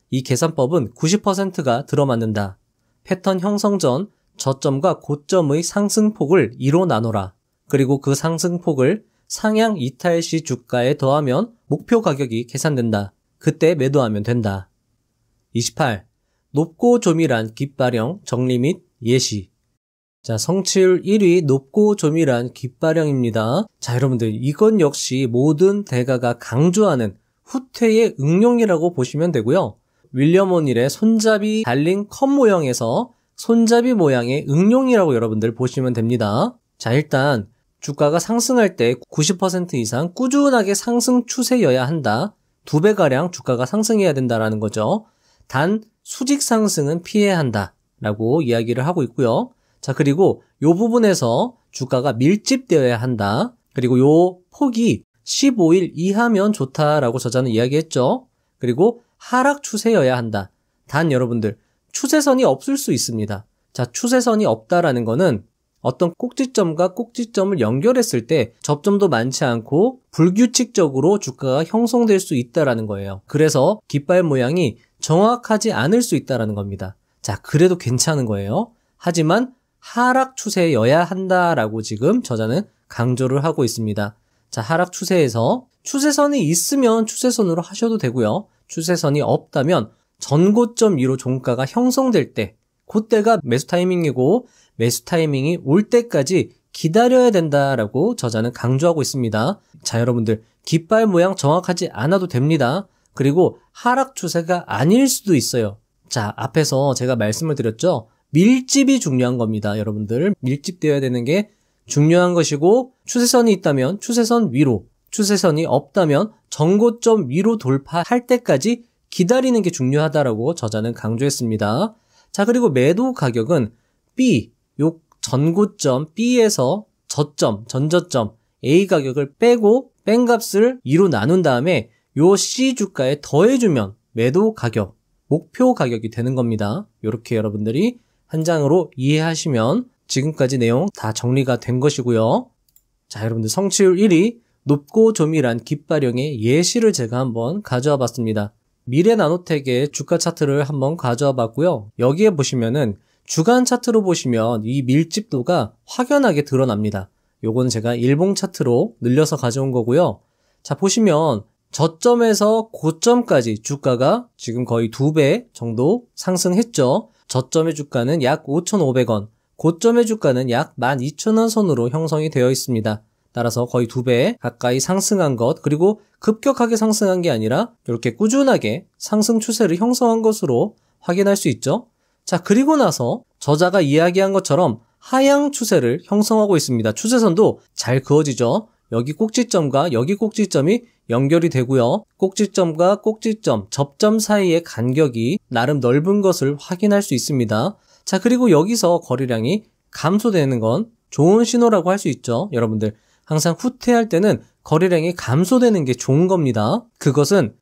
이 계산법은 90%가 들어맞는다. 패턴 형성 전 저점과 고점의 상승폭을 2로 나눠라. 그리고 그 상승폭을 상향 이탈 시 주가에 더하면 목표 가격이 계산된다. 그때 매도하면 된다. 28. 높고 조밀한 깃발형 정리 및 예시. 자, 성취율 1위 높고 조밀한 깃발형입니다. 자, 여러분들 이건 역시 모든 대가가 강조하는 후퇴의 응용이라고 보시면 되고요. 윌리엄 오닐의 손잡이 달린 컵 모형에서 손잡이 모양의 응용이라고 여러분들 보시면 됩니다. 자, 일단 주가가 상승할 때 90% 이상 꾸준하게 상승 추세여야 한다. 2배가량 주가가 상승해야 된다라는 거죠. 단 수직 상승은 피해야 한다 라고 이야기를 하고 있고요. 자, 그리고 요 부분에서 주가가 밀집되어야 한다. 그리고 요 폭이 15일 이하면 좋다라고 저자는 이야기했죠. 그리고 하락 추세여야 한다. 단 여러분들 추세선이 없을 수 있습니다. 자, 추세선이 없다라는 거는 어떤 꼭지점과 꼭지점을 연결했을 때 접점도 많지 않고 불규칙적으로 주가가 형성될 수 있다라는 거예요. 그래서 깃발 모양이 정확하지 않을 수 있다라는 겁니다. 자, 그래도 괜찮은 거예요. 하지만 하락 추세여야 한다라고 지금 저자는 강조를 하고 있습니다. 자, 하락 추세에서 추세선이 있으면 추세선으로 하셔도 되고요. 추세선이 없다면 전고점 위로 종가가 형성될 때 그때가 매수 타이밍이고 매수 타이밍이 올 때까지 기다려야 된다라고 저자는 강조하고 있습니다. 자, 여러분들 깃발 모양 정확하지 않아도 됩니다. 그리고 하락 추세가 아닐 수도 있어요. 자, 앞에서 제가 말씀을 드렸죠. 밀집이 중요한 겁니다. 여러분들 밀집되어야 되는 게 중요한 것이고 추세선이 있다면 추세선 위로, 추세선이 없다면 전고점 위로 돌파할 때까지 기다리는 게 중요하다라고 저자는 강조했습니다. 자, 그리고 매도 가격은 B, 요 전고점 B에서 저점, 전저점 A 가격을 빼고 뺀 값을 2로 나눈 다음에 요 C 주가에 더해주면 매도 가격, 목표 가격이 되는 겁니다. 이렇게 여러분들이 한 장으로 이해하시면 지금까지 내용 다 정리가 된 것이고요. 자, 여러분들 성취율 1위 높고 조밀한 깃발형의 예시를 제가 한번 가져와 봤습니다. 미래나노텍의 주가 차트를 한번 가져와 봤고요. 여기에 보시면은 주간 차트로 보시면 이 밀집도가 확연하게 드러납니다. 요건 제가 일봉 차트로 늘려서 가져온 거고요. 자, 보시면 저점에서 고점까지 주가가 지금 거의 2배 정도 상승했죠. 저점의 주가는 약 5,500원, 고점의 주가는 약 12,000원 선으로 형성이 되어 있습니다. 따라서 거의 2배 가까이 상승한 것, 그리고 급격하게 상승한 게 아니라 이렇게 꾸준하게 상승 추세를 형성한 것으로 확인할 수 있죠. 자, 그리고 나서 저자가 이야기한 것처럼 하향 추세를 형성하고 있습니다. 추세선도 잘 그어지죠. 여기 꼭지점과 여기 꼭지점이 연결이 되고요. 꼭지점과 꼭지점, 접점 사이의 간격이 나름 넓은 것을 확인할 수 있습니다. 자, 그리고 여기서 거래량이 감소되는 건 좋은 신호라고 할 수 있죠. 여러분들 항상 후퇴할 때는 거래량이 감소되는 게 좋은 겁니다. 그것은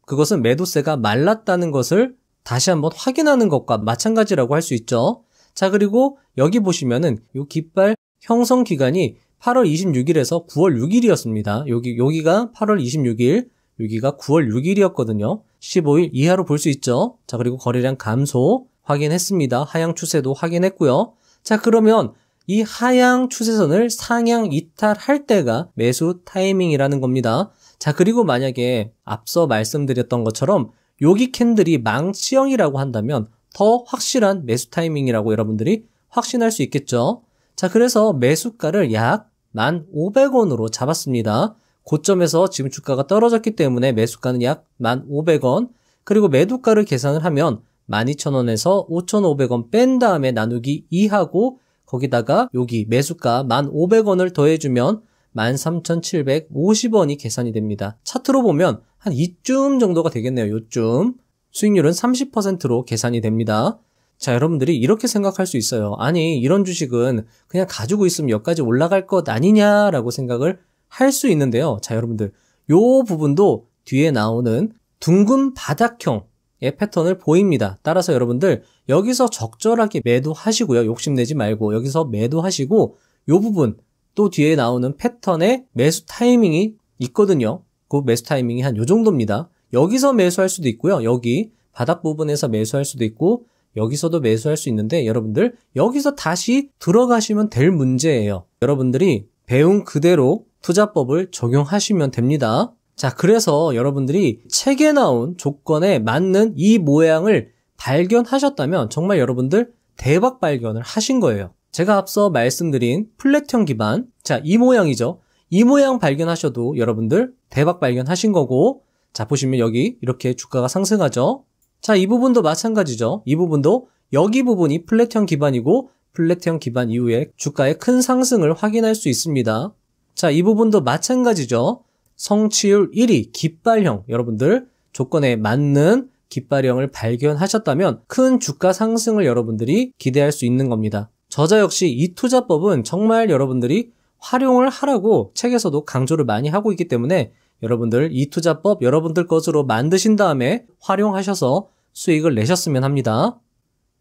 매도세가 말랐다는 것을 다시 한번 확인하는 것과 마찬가지라고 할 수 있죠. 자, 그리고 여기 보시면은 이 깃발 형성 기간이 8월 26일에서 9월 6일이었습니다. 여기가 8월 26일, 여기가 9월 6일이었거든요. 15일 이하로 볼 수 있죠. 자, 그리고 거래량 감소 확인했습니다. 하향 추세도 확인했고요. 자, 그러면 이 하향 추세선을 상향 이탈할 때가 매수 타이밍이라는 겁니다. 자, 그리고 만약에 앞서 말씀드렸던 것처럼 여기 캔들이 망치형이라고 한다면 더 확실한 매수 타이밍이라고 여러분들이 확신할 수 있겠죠. 자, 그래서 매수가를 약 1,500원으로 잡았습니다. 고점에서 지금 주가가 떨어졌기 때문에 매수가는 약 1,500원, 그리고 매도가를 계산을 하면 12,000원에서 5,500원 뺀 다음에 나누기 2하고 거기다가 여기 매수가 1,500원을 더해주면 13,750원이 계산이 됩니다. 차트로 보면 한 이쯤 정도가 되겠네요. 요쯤. 수익률은 30%로 계산이 됩니다. 자, 여러분들이 이렇게 생각할 수 있어요. 아니, 이런 주식은 그냥 가지고 있으면 여기까지 올라갈 것 아니냐라고 생각을 할 수 있는데요. 자, 여러분들, 요 부분도 뒤에 나오는 둥근 바닥형의 패턴을 보입니다. 따라서 여러분들 여기서 적절하게 매도하시고요. 욕심내지 말고 여기서 매도하시고 요 부분 또 뒤에 나오는 패턴의 매수 타이밍이 있거든요. 그 매수 타이밍이 한 요 정도입니다. 여기서 매수할 수도 있고요. 여기 바닥 부분에서 매수할 수도 있고 여기서도 매수할 수 있는데 여러분들 여기서 다시 들어가시면 될 문제예요. 여러분들이 배운 그대로 투자법을 적용하시면 됩니다. 자, 그래서 여러분들이 책에 나온 조건에 맞는 이 모양을 발견하셨다면 정말 여러분들 대박 발견을 하신 거예요. 제가 앞서 말씀드린 플랫형 기반, 자, 이 모양이죠. 이 모양 발견하셔도 여러분들 대박 발견하신 거고, 자, 보시면 여기 이렇게 주가가 상승하죠. 자, 이 부분도 마찬가지죠. 이 부분도 여기 부분이 플랫형 기반이고 플랫형 기반 이후에 주가의 큰 상승을 확인할 수 있습니다. 자, 이 부분도 마찬가지죠. 성취율 1위 깃발형, 여러분들 조건에 맞는 깃발형을 발견하셨다면 큰 주가 상승을 여러분들이 기대할 수 있는 겁니다. 저자 역시 이 투자법은 정말 여러분들이 활용을 하라고 책에서도 강조를 많이 하고 있기 때문에 여러분들 이 투자법 여러분들 것으로 만드신 다음에 활용하셔서 수익을 내셨으면 합니다.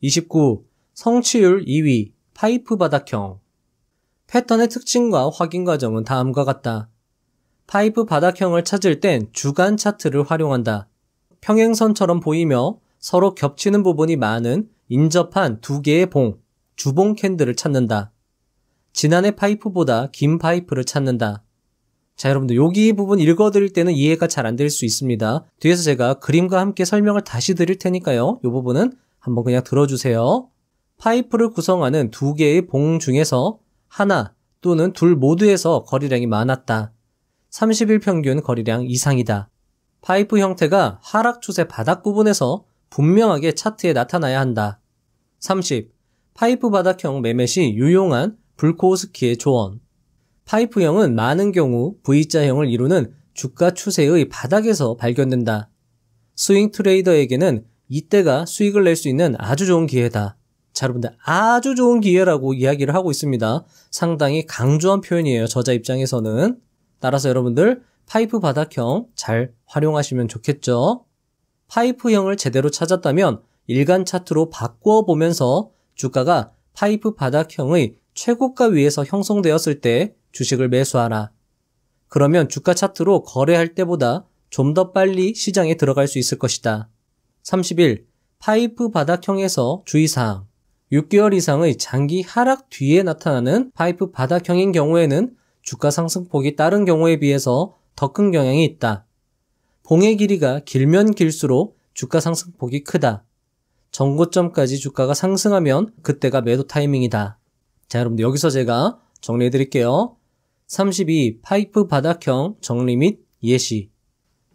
29. 성취율 2위 파이프 바닥형. 패턴의 특징과 확인 과정은 다음과 같다. 파이프 바닥형을 찾을 땐 주간 차트를 활용한다. 평행선처럼 보이며 서로 겹치는 부분이 많은 인접한 두 개의 봉, 주봉 캔들을 찾는다. 지난해 파이프보다 긴 파이프를 찾는다. 자, 여러분들 여기 부분 읽어드릴 때는 이해가 잘 안 될 수 있습니다. 뒤에서 제가 그림과 함께 설명을 다시 드릴 테니까요. 이 부분은 한번 그냥 들어주세요. 파이프를 구성하는 두 개의 봉 중에서 하나 또는 둘 모두에서 거래량이 많았다. 30일 평균 거래량 이상이다. 파이프 형태가 하락 추세 바닥 부분에서 분명하게 차트에 나타나야 한다. 30. 파이프 바닥형 매매 시 유용한 불코우스키의 조언. 파이프형은 많은 경우 V자형을 이루는 주가 추세의 바닥에서 발견된다. 스윙 트레이더에게는 이때가 수익을 낼 수 있는 아주 좋은 기회다. 자, 여러분들 아주 좋은 기회라고 이야기를 하고 있습니다. 상당히 강조한 표현이에요. 저자 입장에서는. 따라서 여러분들 파이프 바닥형 잘 활용하시면 좋겠죠. 파이프형을 제대로 찾았다면 일간 차트로 바꾸어 보면서 주가가 파이프 바닥형의 최고가 위에서 형성되었을 때 주식을 매수하라. 그러면 주가 차트로 거래할 때보다 좀 더 빨리 시장에 들어갈 수 있을 것이다. 31. 파이프 바닥형에서 주의사항. 6개월 이상의 장기 하락 뒤에 나타나는 파이프 바닥형인 경우에는 주가 상승폭이 다른 경우에 비해서 더 큰 경향이 있다. 봉의 길이가 길면 길수록 주가 상승폭이 크다. 전고점까지 주가가 상승하면 그때가 매도 타이밍이다. 자, 여러분들 여기서 제가 정리해 드릴게요. 32. 파이프 바닥형 정리 및 예시.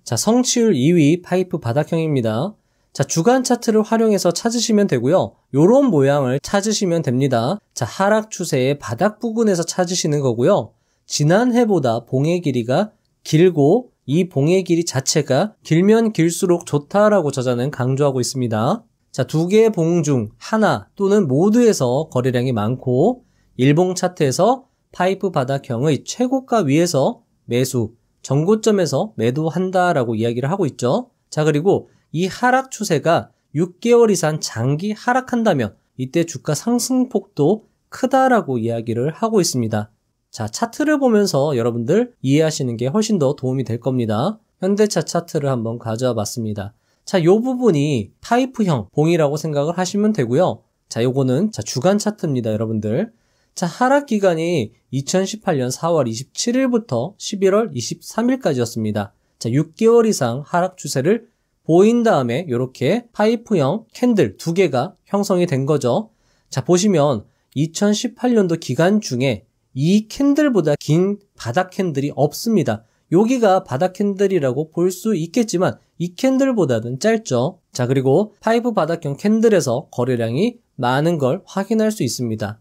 자, 성취율 2위 파이프 바닥형입니다. 자, 주간 차트를 활용해서 찾으시면 되고요. 요런 모양을 찾으시면 됩니다. 자, 하락 추세의 바닥 부근에서 찾으시는 거고요. 지난해보다 봉의 길이가 길고 이 봉의 길이 자체가 길면 길수록 좋다라고 저자는 강조하고 있습니다. 자, 두 개의 봉 중 하나 또는 모두에서 거래량이 많고 일봉 차트에서 파이프 바닥형의 최고가 위에서 매수, 전고점에서 매도한다라고 이야기를 하고 있죠. 자, 그리고 이 하락 추세가 6개월 이상 장기 하락한다면 이때 주가 상승폭도 크다라고 이야기를 하고 있습니다. 자, 차트를 보면서 여러분들 이해하시는 게 훨씬 더 도움이 될 겁니다. 현대차 차트를 한번 가져와 봤습니다. 자, 요 부분이 파이프형 봉이라고 생각을 하시면 되고요. 자, 요거는 주간 차트입니다, 여러분들. 자, 하락 기간이 2018년 4월 27일부터 11월 23일까지였습니다. 자, 6개월 이상 하락 추세를 보인 다음에 이렇게 파이프형 캔들 2개가 형성이 된 거죠. 자, 보시면 2018년도 기간 중에 이 캔들보다 긴 바닥 캔들이 없습니다. 여기가 바닥 캔들이라고 볼 수 있겠지만 이 캔들보다는 짧죠. 자, 그리고 파이프 바닥형 캔들에서 거래량이 많은 걸 확인할 수 있습니다.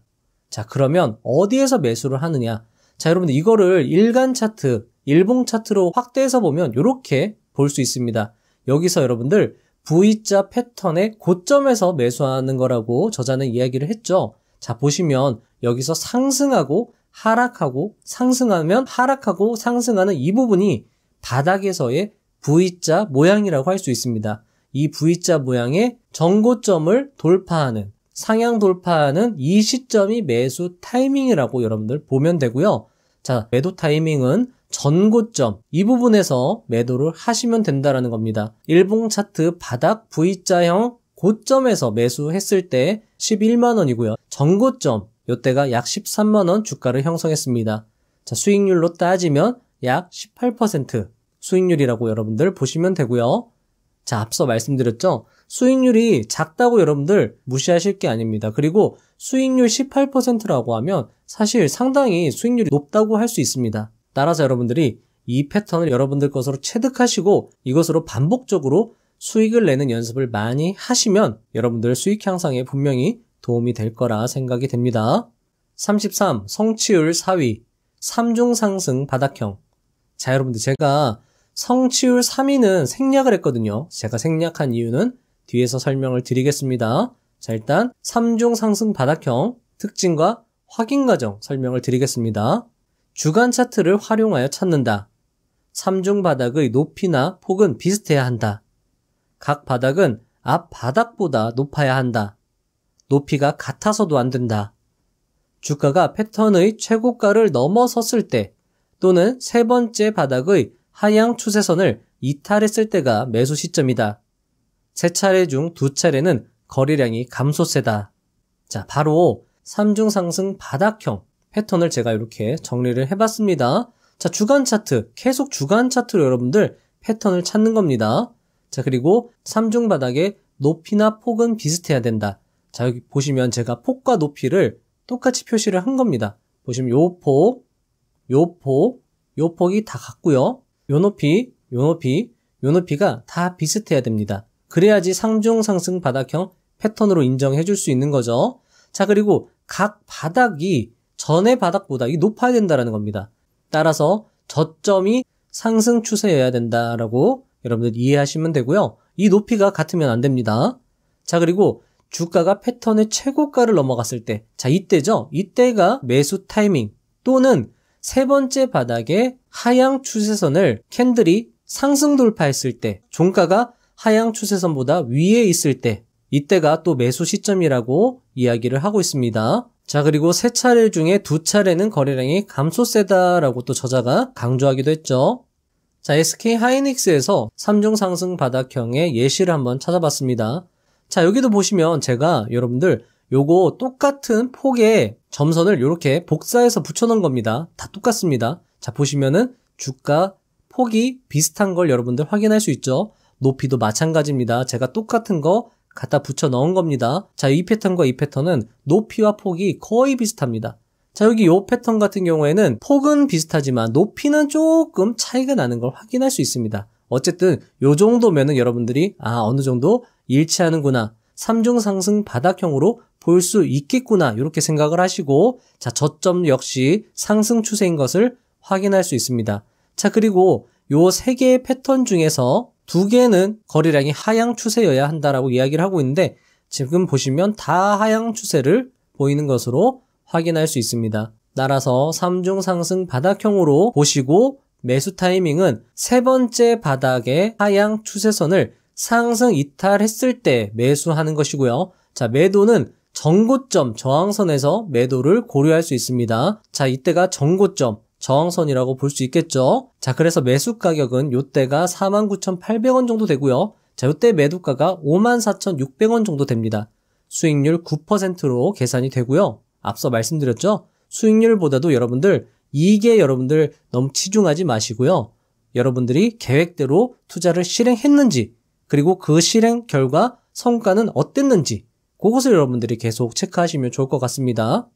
자, 그러면 어디에서 매수를 하느냐? 자, 여러분들 이거를 일간 차트, 일봉 차트로 확대해서 보면 이렇게 볼 수 있습니다. 여기서 여러분들 V자 패턴의 고점에서 매수하는 거라고 저자는 이야기를 했죠. 자, 보시면 여기서 상승하고 하락하고 상승하면 하락하고 상승하는 이 부분이 바닥에서의 V자 모양이라고 할 수 있습니다. 이 V자 모양의 전고점을 돌파하는, 상향 돌파하는 이 시점이 매수 타이밍이라고 여러분들 보면 되고요. 자, 매도 타이밍은 전고점 이 부분에서 매도를 하시면 된다라는 겁니다. 일봉 차트 바닥 V자형 고점에서 매수했을 때 11만원이고요. 전고점 이때가 약 13만원 주가를 형성했습니다. 자, 수익률로 따지면 약 18% 수익률이라고 여러분들 보시면 되고요. 자, 앞서 말씀드렸죠? 수익률이 작다고 여러분들 무시하실 게 아닙니다. 그리고 수익률 18%라고 하면 사실 상당히 수익률이 높다고 할 수 있습니다. 따라서 여러분들이 이 패턴을 여러분들 것으로 체득하시고 이것으로 반복적으로 수익을 내는 연습을 많이 하시면 여러분들 수익 향상에 분명히 도움이 될 거라 생각이 됩니다. 33. 성취율 4위 3중 상승 바닥형. 자, 여러분들 제가 성취율 3위는 생략을 했거든요. 제가 생략한 이유는 뒤에서 설명을 드리겠습니다. 자, 일단 3중 상승 바닥형 특징과 확인 과정 설명을 드리겠습니다. 주간 차트를 활용하여 찾는다. 3중 바닥의 높이나 폭은 비슷해야 한다. 각 바닥은 앞 바닥보다 높아야 한다. 높이가 같아서도 안 된다. 주가가 패턴의 최고가를 넘어섰을 때 또는 세 번째 바닥의 하향 추세선을 이탈했을 때가 매수 시점이다. 세 차례 중 두 차례는 거래량이 감소세다. 자, 바로 3중 상승 바닥형 패턴을 제가 이렇게 정리를 해봤습니다. 자, 주간 차트, 계속 주간 차트로 여러분들 패턴을 찾는 겁니다. 자, 그리고 3중 바닥의 높이나 폭은 비슷해야 된다. 자, 여기 보시면 제가 폭과 높이를 똑같이 표시를 한 겁니다. 보시면 요 폭, 요 폭, 요 폭이 다 같고요. 요 높이, 요 높이, 요 높이가 다 비슷해야 됩니다. 그래야지 3중 상승 바닥형 패턴으로 인정해 줄 수 있는 거죠. 자, 그리고 각 바닥이 전의 바닥보다 높아야 된다는 겁니다. 따라서 저점이 상승 추세여야 된다라고 여러분들 이해하시면 되고요. 이 높이가 같으면 안 됩니다. 자, 그리고 주가가 패턴의 최고가를 넘어갔을 때, 자, 이때죠. 이때가 매수 타이밍 또는 세 번째 바닥의 하향 추세선을 캔들이 상승 돌파했을 때, 종가가 하향 추세선보다 위에 있을 때, 이때가 또 매수 시점이라고 이야기를 하고 있습니다. 자, 그리고 세 차례 중에 두 차례는 거래량이 감소세다라고 또 저자가 강조하기도 했죠. 자, SK 하이닉스에서 3중 상승 바닥형의 예시를 한번 찾아봤습니다. 자, 여기도 보시면 제가 여러분들 요거 똑같은 폭의 점선을 이렇게 복사해서 붙여놓은 겁니다. 다 똑같습니다. 자, 보시면은 주가 폭이 비슷한 걸 여러분들 확인할 수 있죠. 높이도 마찬가지입니다. 제가 똑같은 거 갖다 붙여 넣은 겁니다. 자, 이 패턴과 이 패턴은 높이와 폭이 거의 비슷합니다. 자, 여기 요 패턴 같은 경우에는 폭은 비슷하지만 높이는 조금 차이가 나는 걸 확인할 수 있습니다. 어쨌든 요 정도면은 여러분들이 어느 정도 일치하는구나. 3중 상승 바닥형으로 볼 수 있겠구나. 이렇게 생각을 하시고, 자, 저점 역시 상승 추세인 것을 확인할 수 있습니다. 자, 그리고 요 세 개의 패턴 중에서 두 개는 거래량이 하향 추세여야 한다라고 이야기를 하고 있는데, 지금 보시면 다 하향 추세를 보이는 것으로 확인할 수 있습니다. 따라서 3중 상승 바닥형으로 보시고 매수 타이밍은 세 번째 바닥의 하향 추세선을 상승 이탈했을 때 매수하는 것이고요. 자, 매도는 전고점 저항선에서 매도를 고려할 수 있습니다. 자, 이때가 전고점 저항선이라고 볼 수 있겠죠. 자, 그래서 매수 가격은 요때가 49,800원 정도 되고요. 자, 요때 매도가가 54,600원 정도 됩니다. 수익률 9%로 계산이 되고요. 앞서 말씀드렸죠? 수익률보다도 여러분들 이익에 여러분들 너무 치중하지 마시고요. 여러분들이 계획대로 투자를 실행했는지, 그리고 그 실행 결과 성과는 어땠는지, 그것을 여러분들이 계속 체크하시면 좋을 것 같습니다.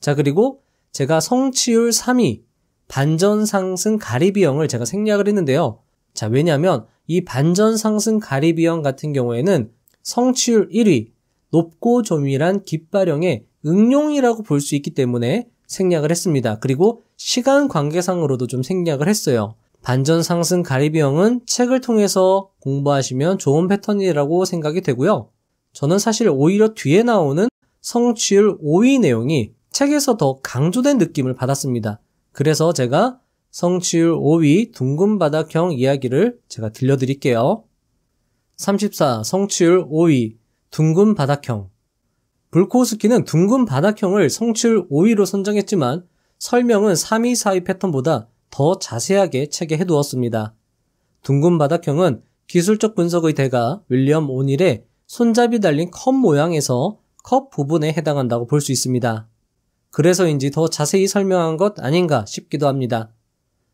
자, 그리고 제가 성취율 3위, 반전 상승 가리 비형을 제가 생략을 했는데요. 자, 왜냐하면 이 반전 상승 가리 비형 같은 경우에는 성취율 1위, 높고 조밀한 깃발형의 응용이라고 볼 수 있기 때문에 생략을 했습니다. 그리고 시간 관계상으로도 좀 생략을 했어요. 반전 상승 가리 비형은 책을 통해서 공부하시면 좋은 패턴이라고 생각이 되고요. 저는 사실 오히려 뒤에 나오는 성취율 5위 내용이 책에서 더 강조된 느낌을 받았습니다. 그래서 제가 성취율 5위 둥근 바닥형 이야기를 제가 들려드릴게요. 34. 성취율 5위 둥근 바닥형. 불코우스키는 둥근 바닥형을 성취율 5위로 선정했지만 설명은 3위, 4위 패턴보다 더 자세하게 책에 해두었습니다. 둥근 바닥형은 기술적 분석의 대가 윌리엄 오닐의 손잡이 달린 컵 모양에서 컵 부분에 해당한다고 볼 수 있습니다. 그래서인지 더 자세히 설명한 것 아닌가 싶기도 합니다.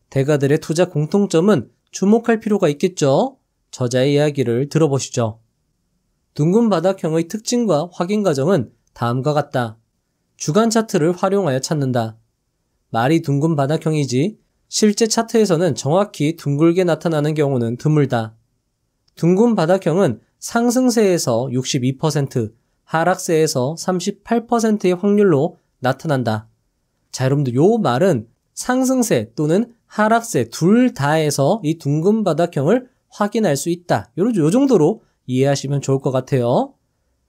대가들의 투자 공통점은 주목할 필요가 있겠죠? 저자의 이야기를 들어보시죠. 둥근 바닥형의 특징과 확인 과정은 다음과 같다. 주간 차트를 활용하여 찾는다. 말이 둥근 바닥형이지 실제 차트에서는 정확히 둥글게 나타나는 경우는 드물다. 둥근 바닥형은 상승세에서 62%, 하락세에서 38%의 확률로 나타난다. 자, 여러분들 요 말은 상승세 또는 하락세 둘 다에서 이 둥근 바닥형을 확인할 수 있다. 요 정도로 이해하시면 좋을 것 같아요.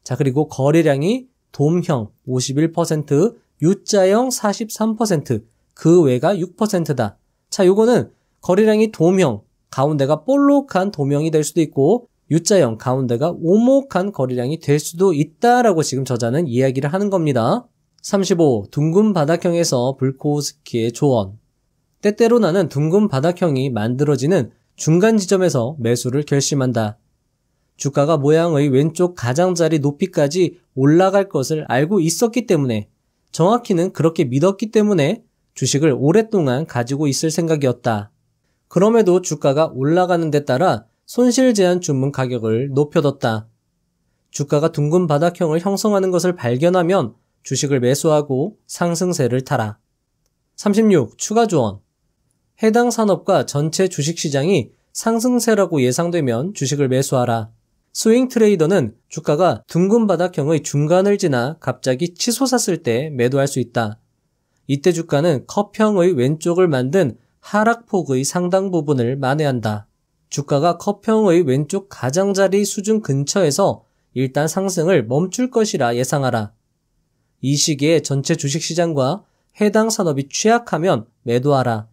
자, 그리고 거래량이 돔형 51%, U자형 43%, 그 외가 6%다. 자, 요거는 거래량이 돔형, 가운데가 볼록한 돔형이 될 수도 있고 U자형, 가운데가 오목한 거래량이 될 수도 있다라고 지금 저자는 이야기를 하는 겁니다. 35. 둥근 바닥형에서 불코우스키의 조언. 때때로 나는 둥근 바닥형이 만들어지는 중간 지점에서 매수를 결심한다. 주가가 모양의 왼쪽 가장자리 높이까지 올라갈 것을 알고 있었기 때문에, 정확히는 그렇게 믿었기 때문에 주식을 오랫동안 가지고 있을 생각이었다. 그럼에도 주가가 올라가는 데 따라 손실 제한 주문 가격을 높여뒀다. 주가가 둥근 바닥형을 형성하는 것을 발견하면 주식을 매수하고 상승세를 타라. 36. 추가 조언. 해당 산업과 전체 주식시장이 상승세라고 예상되면 주식을 매수하라. 스윙 트레이더는 주가가 둥근 바닥형의 중간을 지나 갑자기 치솟았을 때 매도할 수 있다. 이때 주가는 컵형의 왼쪽을 만든 하락폭의 상당 부분을 만회한다. 주가가 컵형의 왼쪽 가장자리 수준 근처에서 일단 상승을 멈출 것이라 예상하라. 이 시기에 전체 주식시장과 해당 산업이 취약하면 매도하라.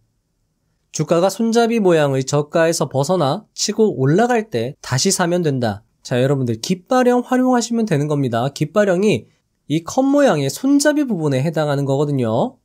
주가가 손잡이 모양의 저가에서 벗어나 치고 올라갈 때 다시 사면 된다. 자, 여러분들 깃발형 활용하시면 되는 겁니다. 깃발형이 이 컵 모양의 손잡이 부분에 해당하는 거거든요.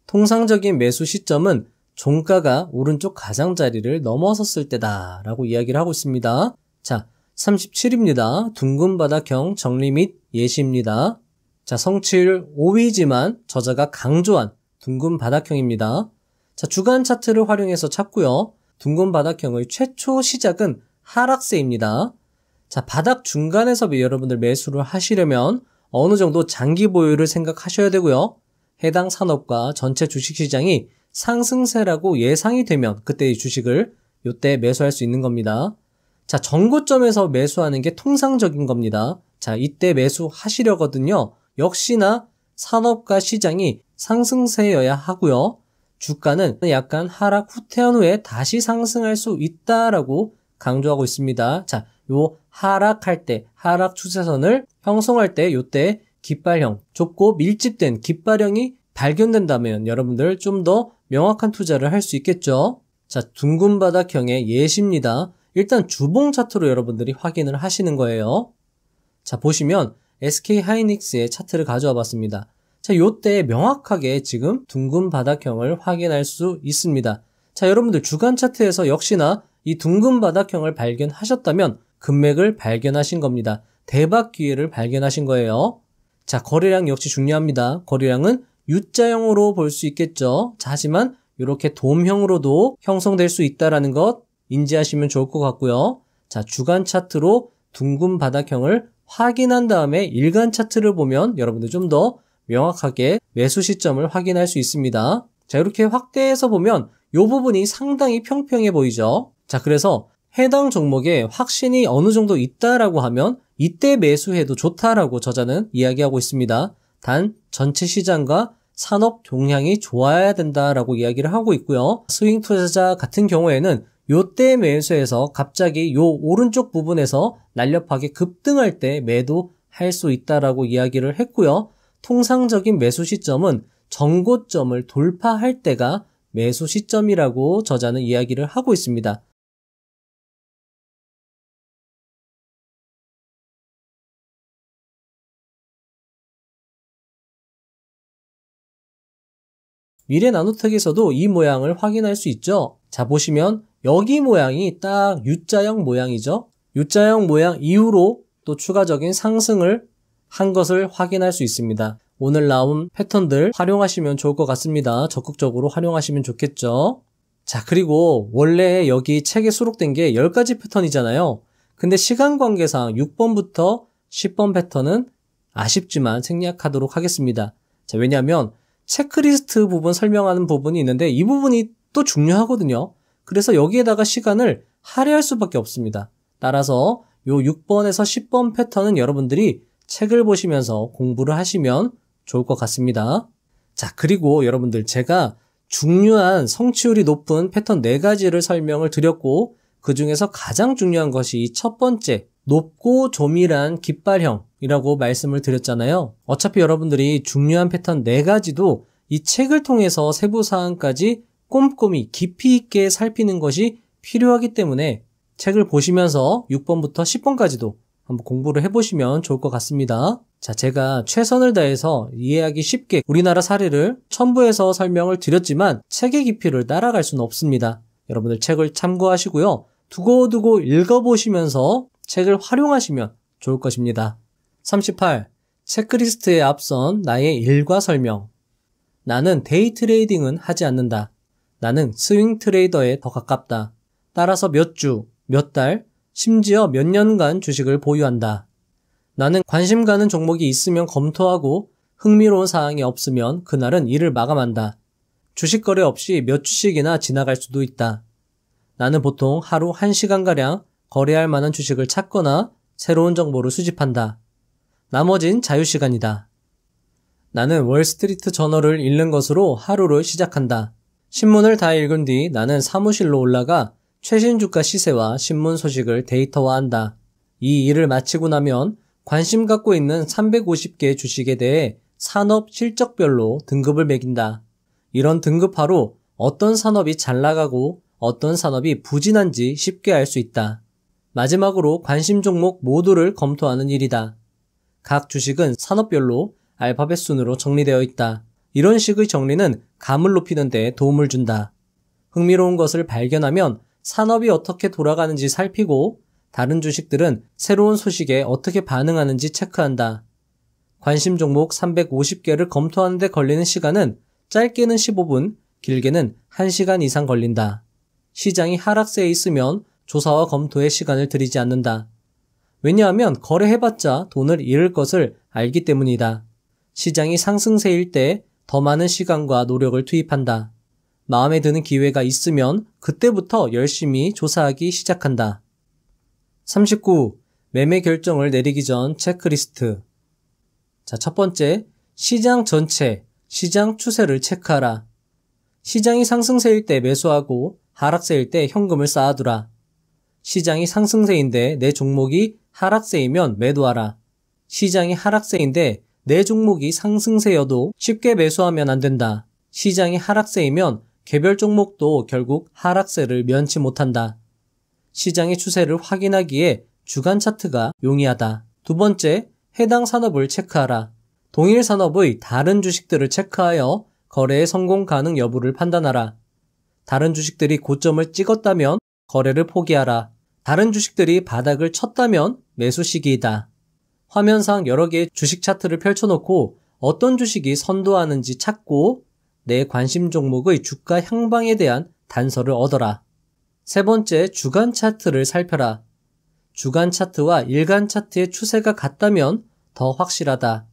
통상적인 매수 시점은 종가가 오른쪽 가장자리를 넘어섰을 때다 라고 이야기를 하고 있습니다. 자, 37입니다. 둥근 바닥형 정리 및 예시입니다. 자, 성취율 5위지만 저자가 강조한 둥근 바닥형입니다. 자, 주간 차트를 활용해서 찾고요. 둥근 바닥형의 최초 시작은 하락세입니다. 자, 바닥 중간에서 여러분들 매수를 하시려면 어느 정도 장기 보유를 생각하셔야 되고요. 해당 산업과 전체 주식시장이 상승세라고 예상이 되면 그때 이 주식을 이때 매수할 수 있는 겁니다. 자, 전고점에서 매수하는 게 통상적인 겁니다. 자, 이때 매수하시려거든요. 역시나 산업과 시장이 상승세여야 하고요. 주가는 약간 하락 후퇴한 후에 다시 상승할 수 있다라고 강조하고 있습니다. 자, 요 하락할 때, 하락 추세선을 형성할 때 요때 깃발형, 좁고 밀집된 깃발형이 발견된다면 여러분들 좀 더 명확한 투자를 할 수 있겠죠. 자, 둥근 바닥형의 예시입니다. 일단 주봉 차트로 여러분들이 확인을 하시는 거예요. 자, 보시면 SK 하이닉스의 차트를 가져와 봤습니다. 자, 요때 명확하게 지금 둥근 바닥형을 확인할 수 있습니다. 자, 여러분들 주간 차트에서 역시나 이 둥근 바닥형을 발견하셨다면 금맥을 발견하신 겁니다. 대박 기회를 발견하신 거예요. 자, 거래량 역시 중요합니다. 거래량은 U자형으로 볼 수 있겠죠. 자, 하지만 이렇게 돔형으로도 형성될 수 있다는 것 인지하시면 좋을 것 같고요. 자, 주간 차트로 둥근 바닥형을 확인한 다음에 일간 차트를 보면 여러분들 좀 더 명확하게 매수 시점을 확인할 수 있습니다. 자, 이렇게 확대해서 보면 이 부분이 상당히 평평해 보이죠. 자, 그래서 해당 종목에 확신이 어느 정도 있다라고 하면 이때 매수해도 좋다라고 저자는 이야기하고 있습니다. 단 전체 시장과 산업 동향이 좋아야 된다라고 이야기를 하고 있고요. 스윙 투자자 같은 경우에는 요때 매수해서 갑자기 요 오른쪽 부분에서 날렵하게 급등할 때 매도할 수 있다라고 이야기를 했고요. 통상적인 매수 시점은 전고점을 돌파할 때가 매수 시점이라고 저자는 이야기를 하고 있습니다. 미래나노텍에서도 이 모양을 확인할 수 있죠. 자, 보시면 여기 모양이 딱 U자형 모양이죠. U자형 모양 이후로 또 추가적인 상승을 한 것을 확인할 수 있습니다. 오늘 나온 패턴들 활용하시면 좋을 것 같습니다. 적극적으로 활용하시면 좋겠죠. 자, 그리고 원래 여기 책에 수록된 게 10가지 패턴이잖아요. 근데 시간 관계상 6번부터 10번 패턴은 아쉽지만 생략하도록 하겠습니다. 자, 왜냐하면 체크리스트 부분 설명하는 부분이 있는데 이 부분이 또 중요하거든요. 그래서 여기에다가 시간을 할애할 수밖에 없습니다. 따라서 요 6번에서 10번 패턴은 여러분들이 책을 보시면서 공부를 하시면 좋을 것 같습니다. 자, 그리고 여러분들 제가 중요한 성취율이 높은 패턴 4가지를 설명을 드렸고 그 중에서 가장 중요한 것이 첫 번째 높고 조밀한 깃발형이라고 말씀을 드렸잖아요. 어차피 여러분들이 중요한 패턴 4가지도 이 책을 통해서 세부사항까지 꼼꼼히 깊이 있게 살피는 것이 필요하기 때문에 책을 보시면서 6번부터 10번까지도 한번 공부를 해보시면 좋을 것 같습니다. 자, 제가 최선을 다해서 이해하기 쉽게 우리나라 사례를 첨부해서 설명을 드렸지만 책의 깊이를 따라갈 수는 없습니다. 여러분들 책을 참고하시고요. 두고두고 읽어보시면서 책을 활용하시면 좋을 것입니다. 38. 체크리스트에 앞선 나의 일과 설명. 나는 데이 트레이딩은 하지 않는다. 나는 스윙 트레이더에 더 가깝다. 따라서 몇 주, 몇 달, 심지어 몇 년간 주식을 보유한다. 나는 관심 가는 종목이 있으면 검토하고 흥미로운 사항이 없으면 그날은 일을 마감한다. 주식 거래 없이 몇 주씩이나 지나갈 수도 있다. 나는 보통 하루 1시간가량 거래할 만한 주식을 찾거나 새로운 정보를 수집한다. 나머진 자유시간이다. 나는 월스트리트 저널을 읽는 것으로 하루를 시작한다. 신문을 다 읽은 뒤 나는 사무실로 올라가 최신 주가 시세와 신문 소식을 데이터화한다. 이 일을 마치고 나면 관심 갖고 있는 350개 주식에 대해 산업 실적별로 등급을 매긴다. 이런 등급화로 어떤 산업이 잘 나가고 어떤 산업이 부진한지 쉽게 알 수 있다. 마지막으로 관심 종목 모두를 검토하는 일이다. 각 주식은 산업별로 알파벳 순으로 정리되어 있다. 이런 식의 정리는 감을 높이는 데 도움을 준다. 흥미로운 것을 발견하면 산업이 어떻게 돌아가는지 살피고 다른 주식들은 새로운 소식에 어떻게 반응하는지 체크한다. 관심 종목 350개를 검토하는 데 걸리는 시간은 짧게는 15분, 길게는 1시간 이상 걸린다. 시장이 하락세에 있으면 조사와 검토에 시간을 들이지 않는다. 왜냐하면 거래해봤자 돈을 잃을 것을 알기 때문이다. 시장이 상승세일 때 더 많은 시간과 노력을 투입한다. 마음에 드는 기회가 있으면 그때부터 열심히 조사하기 시작한다. 39. 매매 결정을 내리기 전 체크리스트. 자, 첫 번째, 시장 전체, 시장 추세를 체크하라. 시장이 상승세일 때 매수하고 하락세일 때 현금을 쌓아두라. 시장이 상승세인데 내 종목이 하락세이면 매도하라. 시장이 하락세인데 내 종목이 상승세여도 쉽게 매수하면 안 된다. 시장이 하락세이면 개별 종목도 결국 하락세를 면치 못한다. 시장의 추세를 확인하기에 주간 차트가 용이하다. 두 번째, 해당 산업을 체크하라. 동일 산업의 다른 주식들을 체크하여 거래의 성공 가능 여부를 판단하라. 다른 주식들이 고점을 찍었다면 거래를 포기하라. 다른 주식들이 바닥을 쳤다면 매수 시기이다. 화면상 여러 개의 주식 차트를 펼쳐놓고 어떤 주식이 선도하는지 찾고 내 관심 종목의 주가 향방에 대한 단서를 얻어라. 세 번째, 주간 차트를 살펴라. 주간 차트와 일간 차트의 추세가 같다면 더 확실하다.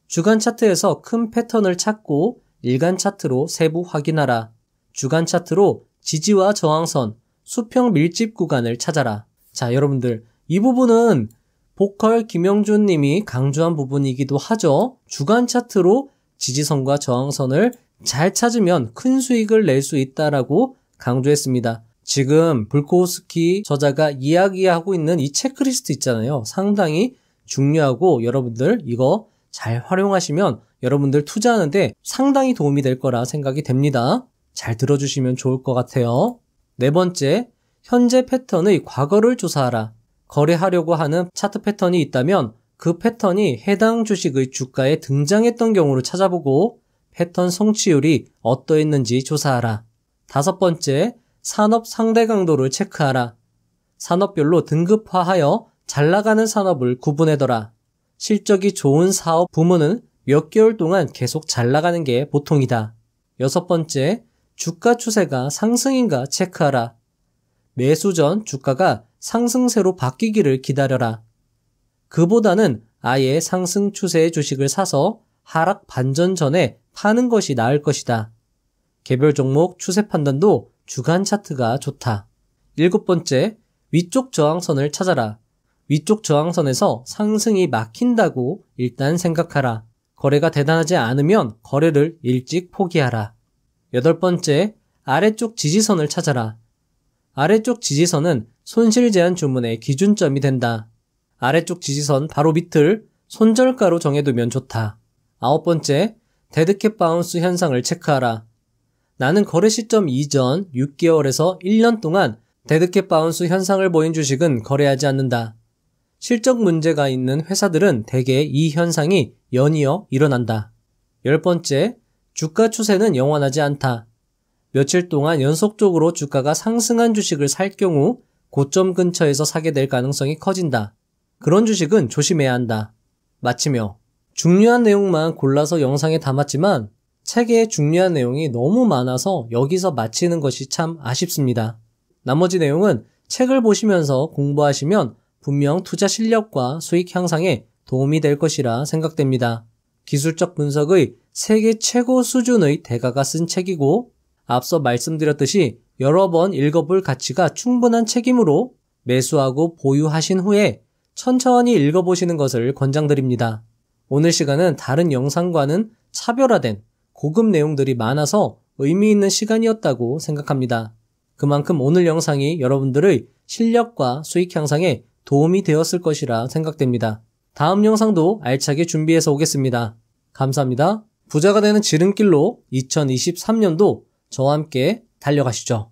주간 차트에서 큰 패턴을 찾고 일간 차트로 세부 확인하라. 주간 차트로 지지와 저항선, 수평 밀집 구간을 찾아라. 자, 여러분들, 이 부분은 보컬 김영준 님이 강조한 부분이기도 하죠. 주간 차트로 지지선과 저항선을 잘 찾으면 큰 수익을 낼 수 있다라고 강조했습니다. 지금 불코우스키 저자가 이야기하고 있는 이 체크리스트 있잖아요. 상당히 중요하고 여러분들 이거 잘 활용하시면 여러분들 투자하는데 상당히 도움이 될 거라 생각이 됩니다. 잘 들어주시면 좋을 것 같아요. 네 번째, 현재 패턴의 과거를 조사하라. 거래하려고 하는 차트 패턴이 있다면 그 패턴이 해당 주식의 주가에 등장했던 경우를 찾아보고 패턴 성취율이 어떠했는지 조사하라. 다섯 번째, 산업 상대 강도를 체크하라. 산업별로 등급화하여 잘 나가는 산업을 구분해둬라. 실적이 좋은 사업 부문은 몇 개월 동안 계속 잘 나가는 게 보통이다. 여섯 번째, 주가 추세가 상승인가 체크하라. 매수 전 주가가 상승세로 바뀌기를 기다려라. 그보다는 아예 상승 추세의 주식을 사서 하락 반전 전에 파는 것이 나을 것이다. 개별 종목 추세 판단도 주간 차트가 좋다. 일곱 번째, 위쪽 저항선을 찾아라. 위쪽 저항선에서 상승이 막힌다고 일단 생각하라. 거래가 대단하지 않으면 거래를 일찍 포기하라. 여덟 번째, 아래쪽 지지선을 찾아라. 아래쪽 지지선은 손실 제한 주문의 기준점이 된다. 아래쪽 지지선 바로 밑을 손절가로 정해두면 좋다. 아홉 번째, 데드캣 바운스 현상을 체크하라. 나는 거래 시점 이전 6개월에서 1년 동안 데드캣 바운스 현상을 보인 주식은 거래하지 않는다. 실적 문제가 있는 회사들은 대개 이 현상이 연이어 일어난다. 열 번째, 주가 추세는 영원하지 않다. 며칠 동안 연속적으로 주가가 상승한 주식을 살 경우 고점 근처에서 사게 될 가능성이 커진다. 그런 주식은 조심해야 한다. 마치며 중요한 내용만 골라서 영상에 담았지만 책에 중요한 내용이 너무 많아서 여기서 마치는 것이 참 아쉽습니다. 나머지 내용은 책을 보시면서 공부하시면 분명 투자 실력과 수익 향상에 도움이 될 것이라 생각됩니다. 기술적 분석의 세계 최고 수준의 대가가 쓴 책이고 앞서 말씀드렸듯이 여러 번 읽어볼 가치가 충분한 책이므로 매수하고 보유하신 후에 천천히 읽어보시는 것을 권장드립니다. 오늘 시간은 다른 영상과는 차별화된 고급 내용들이 많아서 의미 있는 시간이었다고 생각합니다. 그만큼 오늘 영상이 여러분들의 실력과 수익 향상에 도움이 되었을 것이라 생각됩니다. 다음 영상도 알차게 준비해서 오겠습니다. 감사합니다. 부자가 되는 지름길로 2023년도 저와 함께 달려가시죠.